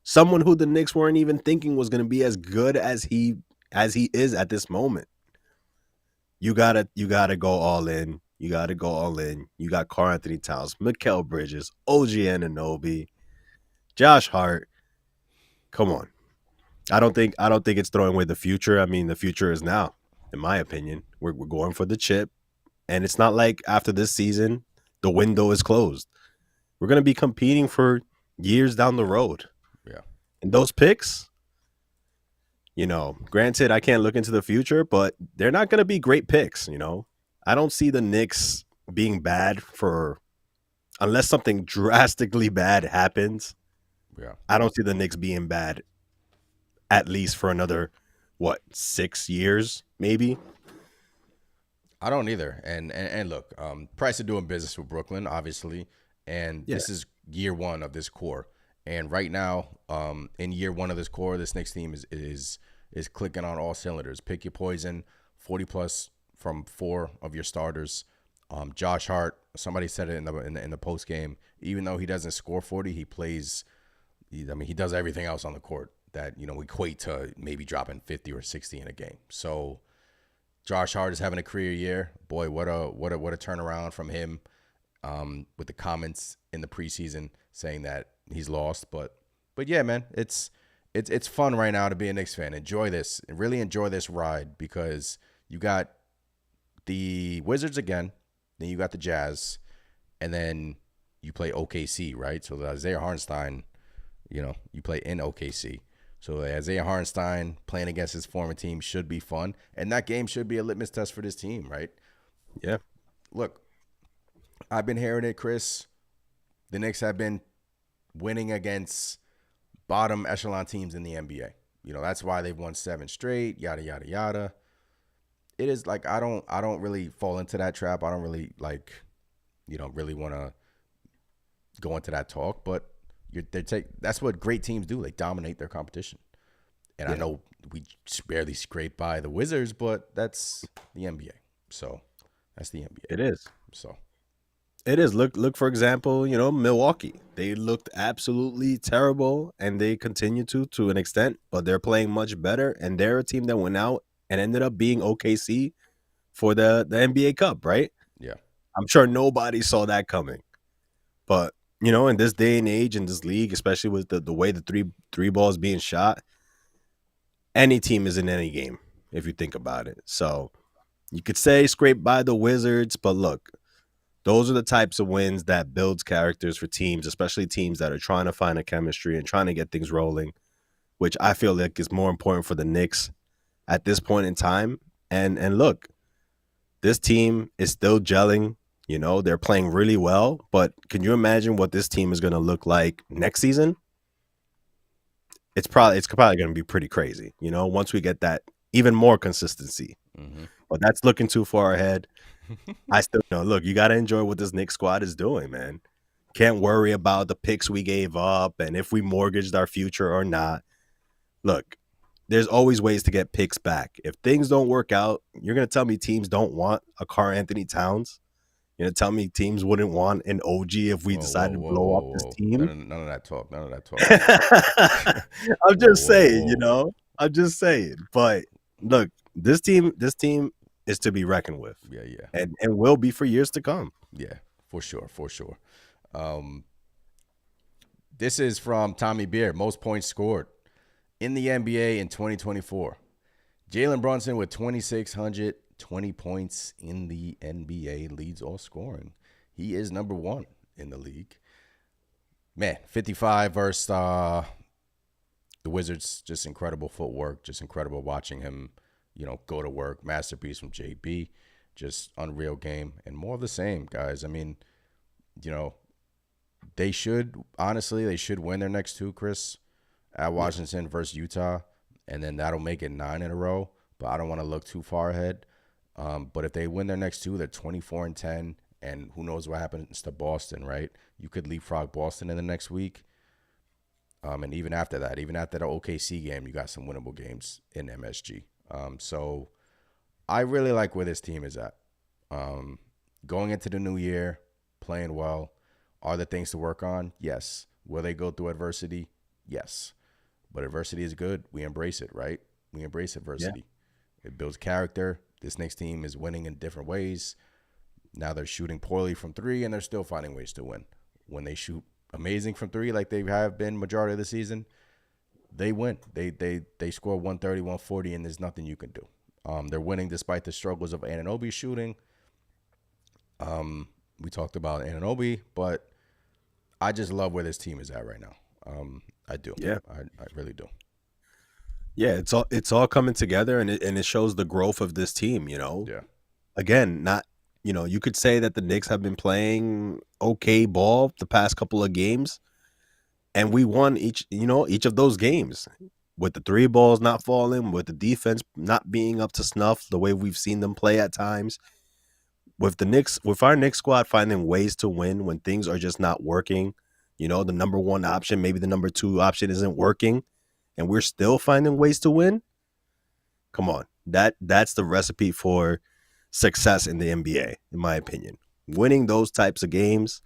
someone who the Knicks weren't even thinking was going to be as good as he is at this moment. You gotta go all in. You got Karl Anthony Towns, Mikal Bridges, OG Anunoby, Josh Hart. Come on. I don't think it's throwing away the future. I mean, the future is now, in my opinion. We're going for the chip. And it's not like after this season, the window is closed. We're going to be competing for years down the road. Yeah. And those picks, granted, I can't look into the future, but they're not going to be great picks, I don't see the Knicks being bad unless something drastically bad happens. Yeah. I don't see the Knicks being bad at least for another, 6 years, maybe? I don't either. And look, price of doing business with Brooklyn, obviously. And this is year one of this core. And right now, in year one of this core, this Knicks team is clicking on all cylinders. Pick your poison, 40-plus from 4 of your starters. Josh Hart, somebody said it in the post game. Even though he doesn't score 40, he plays. He does everything else on the court that equate to maybe dropping 50 or 60 in a game. So Josh Hart is having a career year. Boy, what a turnaround from him. With the comments in the preseason saying that he's lost, but yeah, man, it's fun right now to be a Knicks fan. Enjoy this and really enjoy this ride because you got the Wizards again, then you got the Jazz, and then you play OKC, right? So the Isaiah Hartenstein, you play in OKC. So Isaiah Hartenstein playing against his former team should be fun, and that game should be a litmus test for this team, right? Yeah. Look, I've been hearing it, Chris. The Knicks have been winning against bottom echelon teams in the NBA. That's why they've won 7 straight, yada, yada, yada. It is like I don't really fall into that trap. I don't really really want to go into that talk, but that's what great teams do. They dominate their competition. And I know we barely scraped by the Wizards, but that's the NBA. So that's the NBA. It is. So it is. Look for example, Milwaukee. They looked absolutely terrible and they continue to an extent, but they're playing much better. And they're a team that went out and ended up being OKC for the NBA Cup, right? Yeah. I'm sure nobody saw that coming. But, in this day and age, in this league, especially with the way the three balls being shot, any team is in any game, if you think about it. So you could say scrape by the Wizards, but look, those are the types of wins that builds characters for teams, especially teams that are trying to find a chemistry and trying to get things rolling, which I feel like is more important for the Knicks at this point in time. And look, this team is still gelling. They're playing really well. But can you imagine what this team is going to look like next season? It's probably going to be pretty crazy, once we get that even more consistency. Mm-hmm. But that's looking too far ahead. I still look, you got to enjoy what this Knicks squad is doing, man. Can't worry about the picks we gave up and if we mortgaged our future or not. Look, there's always ways to get picks back. If things don't work out, you're going to tell me teams don't want a Karl Anthony Towns? You're going to tell me teams wouldn't want an OG if we decided to blow up this team? None of that talk. I'm just saying, I'm just saying. But look, this team is to be reckoned with. Yeah, yeah. And will be for years to come. Yeah, for sure. This is from Tommy Beer, most points scored in the NBA in 2024. Jalen Brunson with 2,620 points in the NBA leads all scoring. He is number 1 in the league. Man, 55 versus the Wizards. Just incredible footwork. Just incredible watching him, go to work. Masterpiece from JB. Just unreal game. And more of the same, guys. I mean, they should win their next 2, Chris, at Washington versus Utah. And then that'll make it 9 in a row. But I don't want to look too far ahead. But if they win their next 2, they're 24-10. And who knows what happens to Boston, right? You could leapfrog Boston in the next week. And even after that, even after the OKC game, you got some winnable games in MSG. So I really like where this team is at. Going into the new year, playing well. Are there things to work on? Yes. Will they go through adversity? Yes. But adversity is good. We embrace it, right? We embrace adversity. Yeah. It builds character. This next team is winning in different ways. Now they're shooting poorly from 3, and they're still finding ways to win. When they shoot amazing from 3, like they have been majority of the season, they win. They score 130, 140, and there's nothing you can do. They're winning despite the struggles of Anunoby shooting. We talked about Anunoby, but I just love where this team is at right now. I do. Yeah, I really do. Yeah, it's all coming together, and it shows the growth of this team. Yeah. Again, not you could say that the Knicks have been playing okay ball the past couple of games, and we won each of those games with the 3 balls not falling, with the defense not being up to snuff the way we've seen them play at times. With our Knicks squad finding ways to win when things are just not working, the number 1 option, maybe the number 2 option isn't working, and we're still finding ways to win. Come on, that's the recipe for success in the NBA, in my opinion. Winning those types of games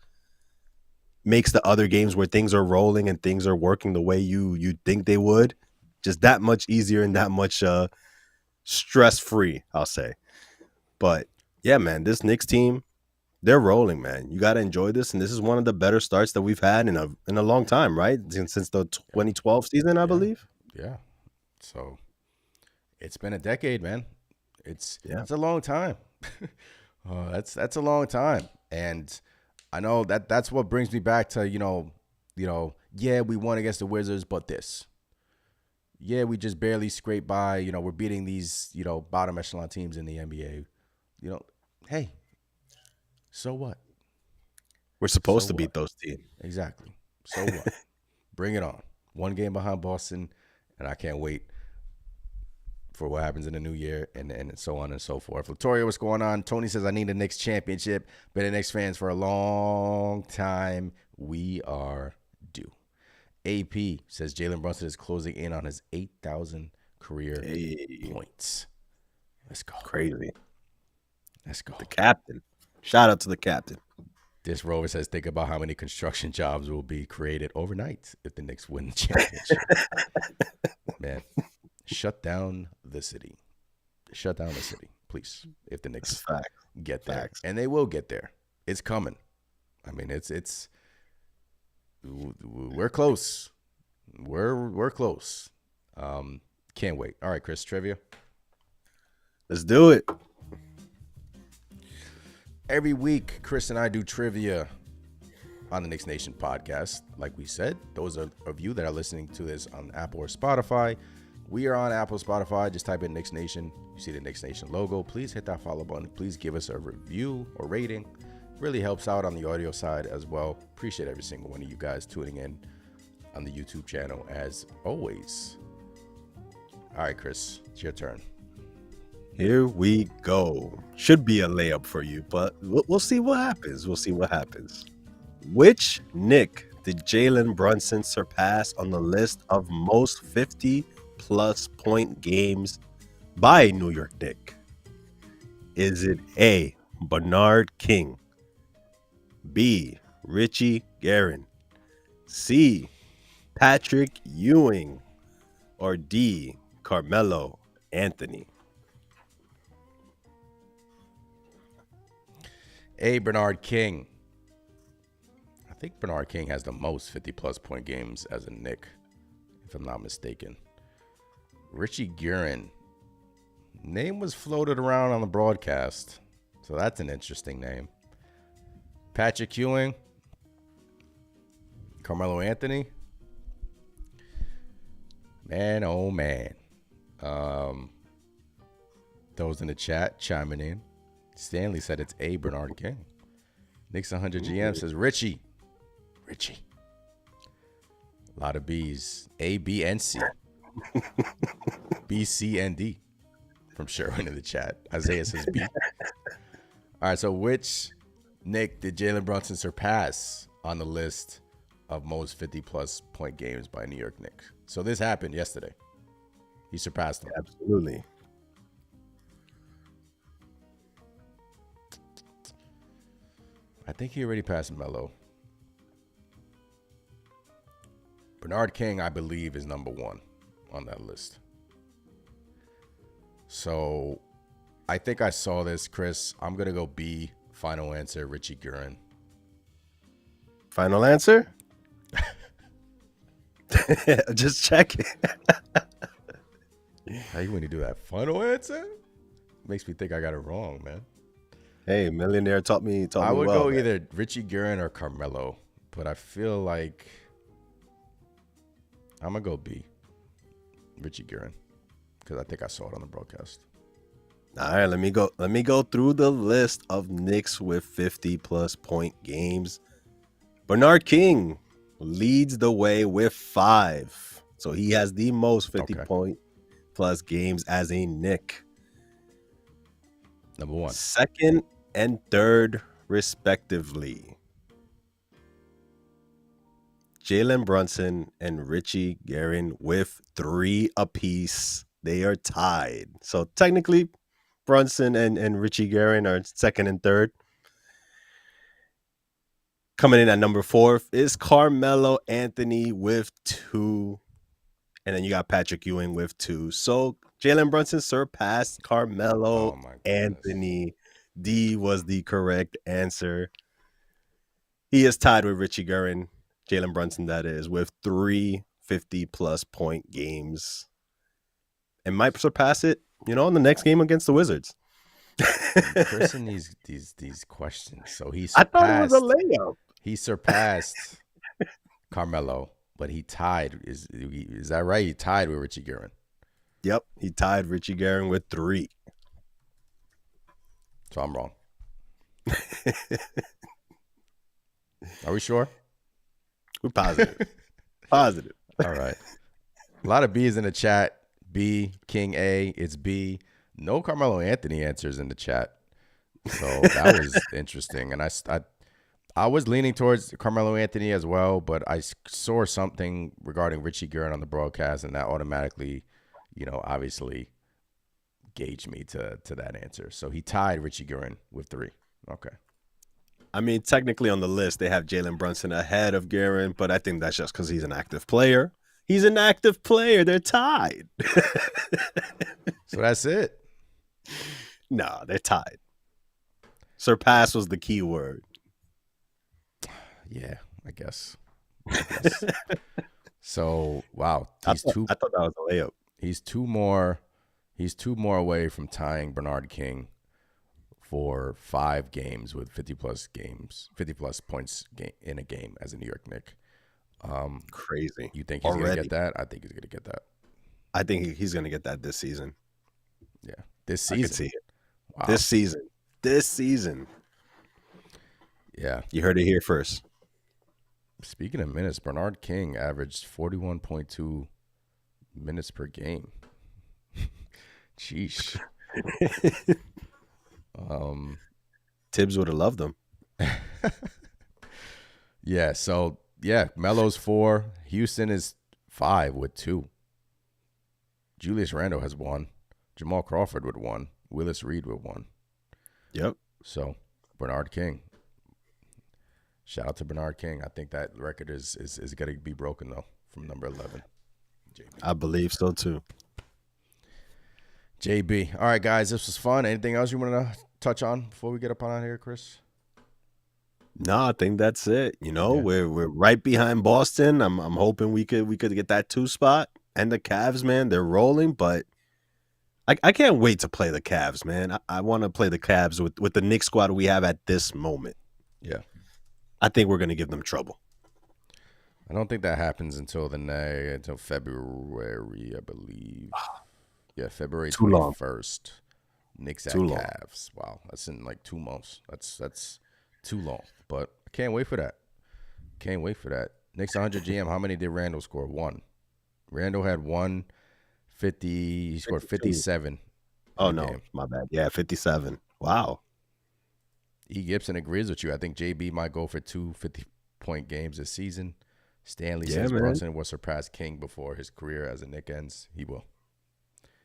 makes the other games where things are rolling and things are working the way you think they would just that much easier and that much stress free, I'll say. But yeah, man, this Knicks team, they're rolling, man. You got to enjoy this, and this is one of the better starts that we've had in a long time, right? Since the 2012 season, I believe. Yeah. So it's been a decade, man. It's Yeah. a long time. That's a long time, and I know that's what brings me back to yeah, we won against the Wizards, but this. Yeah, we just barely scraped by. We're beating these, bottom echelon teams in the NBA. Hey, so what? We're supposed So to beat what? those teams. Exactly. So what? Bring it on. One game behind Boston, and I can't wait for what happens in the new year and so on and so forth. Latoria, what's going on? Tony says, I need the Knicks championship. Been a Knicks fans for a long time. We are due. AP says Jalen Brunson is closing in on his 8,000 career points. Let's go. Crazy. Let's go. The captain. Shout out to the captain. This Rover says, think about how many construction jobs will be created overnight if the Knicks win the championship. Man, shut down the city. Shut down the city, please, if the Knicks get there. Facts. And they will get there. It's coming. I mean, it's we're close. We're close. Can't wait. All right, Chris, trivia. Let's do it. Every week, Chris and I do trivia on the Knicks Nation podcast. Like we said, those of you that are listening to this on Apple or Spotify, we are on Apple, Spotify. Just type in Knicks Nation. You see the Knicks Nation logo. Please hit that follow button. Please give us a review or rating. Really helps out on the audio side as well. Appreciate every single one of you guys tuning in on the YouTube channel as always. All right, Chris, it's your turn. Here we go. Should be a layup for you, but we'll see what happens. We'll see what happens. Which Knick did Jalen Brunson surpass on the list of most 50-plus point games by New York Knicks? Is it A, Bernard King, B, Richie Guerin, C, Patrick Ewing, or D, Carmelo Anthony? A, Bernard King. I think Bernard King has the most 50-plus point games as a Knick, if I'm not mistaken. Richie Guerin. Name was floated around on the broadcast, so that's an interesting name. Patrick Ewing. Carmelo Anthony. Man, oh man. Those in the chat chiming in. Stanley said it's A, Bernard King. Knicks 100 GM says Richie. A lot of B's. A, B, and C. B, C, and D. From Sherwin in the chat. Isaiah says B. All right, so which Knick did Jalen Brunson surpass on the list of most 50-plus point games by New York Knicks? So this happened yesterday. He surpassed him. Absolutely. I think he already passed Melo. Bernard King, I believe, is number one on that list. So I think I saw this, Chris. I'm going to go B. Final answer, Richie Guerin. Final answer? Just checking. How you when you do that? Final answer? Makes me think I got it wrong, man. Hey, Millionaire taught me I would well, go man. either Richie Guerin or Carmelo, but I feel like I'm going to go B. Richie Guerin, because I think I saw it on the broadcast. All right, let me go through the list of Knicks with 50-plus point games. Bernard King leads the way with 5. So he has the most 50-point-plus games as a Knick. Number one. Second and third, respectively. Jalen Brunson and Richie Guerin with 3 apiece. They are tied. So technically, Brunson and Richie Guerin are second and third. Coming in at number 4 is Carmelo Anthony with 2. And then you got Patrick Ewing with 2. So Jalen Brunson surpassed Carmelo Oh my goodness. Anthony. D was the correct answer. He is tied with Richie Guerin, Jalen Brunson, that is, with 3 50-plus point games. And might surpass it, in the next game against the Wizards. Chris in these questions. So I thought it was a layup. He surpassed Carmelo, but he tied. Is that right? He tied with Richie Guerin. Yep, he tied Richie Guerin with 3. So I'm wrong. Are we sure? We're positive. Positive. All right. A lot of B's in the chat. B, King A, it's B. No Carmelo Anthony answers in the chat. So that was interesting. And I was leaning towards Carmelo Anthony as well, but I saw something regarding Richie Guerin on the broadcast, and that automatically, obviously gauged me to that answer. So he tied Richie Guerin with 3. Okay. I mean, technically on the list, they have Jalen Brunson ahead of Guerin, but I think that's just because he's an active player. He's an active player. They're tied. So that's it. No, they're tied. Surpass was the key word. Yeah, I guess. So, wow. I thought that was a layup. He's two more away from tying Bernard King for 5 games with 50-plus points in a game as a New York Knick. Crazy. You think he's going to get that? I think he's going to get that. I think he's going to get that this season. Yeah. This season. I can see it. Wow. This season. Yeah. You heard it here first. Speaking of minutes, Bernard King averaged 41.2 minutes per game. Sheesh. Tibbs would have loved him. Yeah, so Melo's 4. Houston is 5 with 2. Julius Randle has 1. Jamal Crawford with 1. Willis Reed with 1. Yep. So Bernard King. Shout out to Bernard King. I think that record is going to be broken though from number 11. JB. I believe so too. JB. All right, guys, this was fun. Anything else you want to touch on before we get up on out here, Chris? No, I think that's it. We're right behind Boston. I'm hoping we could get that 2 spot. And the Cavs, man, they're rolling, but I can't wait to play the Cavs, man. I want to play the Cavs with the Knicks squad we have at this moment. Yeah. I think we're going to give them trouble. I don't think that happens until February, I believe. Yeah, February 21st. Knicks at Cavs. Wow, that's in like 2 months. That's too long. But I can't wait for that. Knicks 100 GM. How many did Randall score? 1. Randall had 150. He scored 57. Oh no, my bad. Yeah, 57. Wow. E. Gibson agrees with you. I think JB might go for 2 50-point games this season. Stanley says Brunson will surpass King before his career as a Knick ends. He will.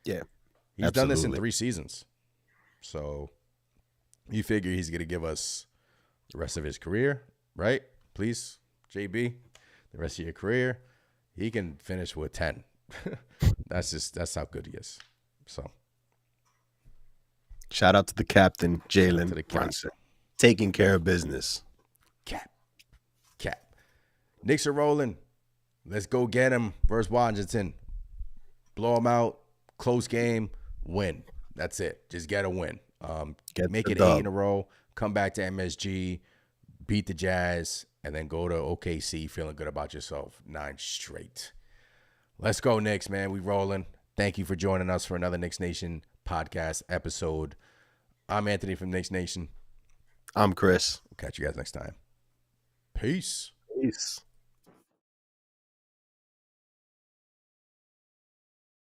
Yeah. He's done this in 3 seasons. So you figure he's going to give us the rest of his career, right? Please, JB, the rest of your career. He can finish with 10. That's how good he is. So shout out to the captain, Jalen Brunson. Taking care of business. Cap. Knicks are rolling. Let's go get him versus Washington. Blow them out. Close game. Win. That's it. Just get a win. Make it 8 in a row. Come back to MSG. Beat the Jazz. And then go to OKC feeling good about yourself. 9 straight. Let's go, Knicks, man. We rolling. Thank you for joining us for another Knicks Nation podcast episode. I'm Anthony from Knicks Nation. I'm Chris. We'll catch you guys next time. Peace. Peace.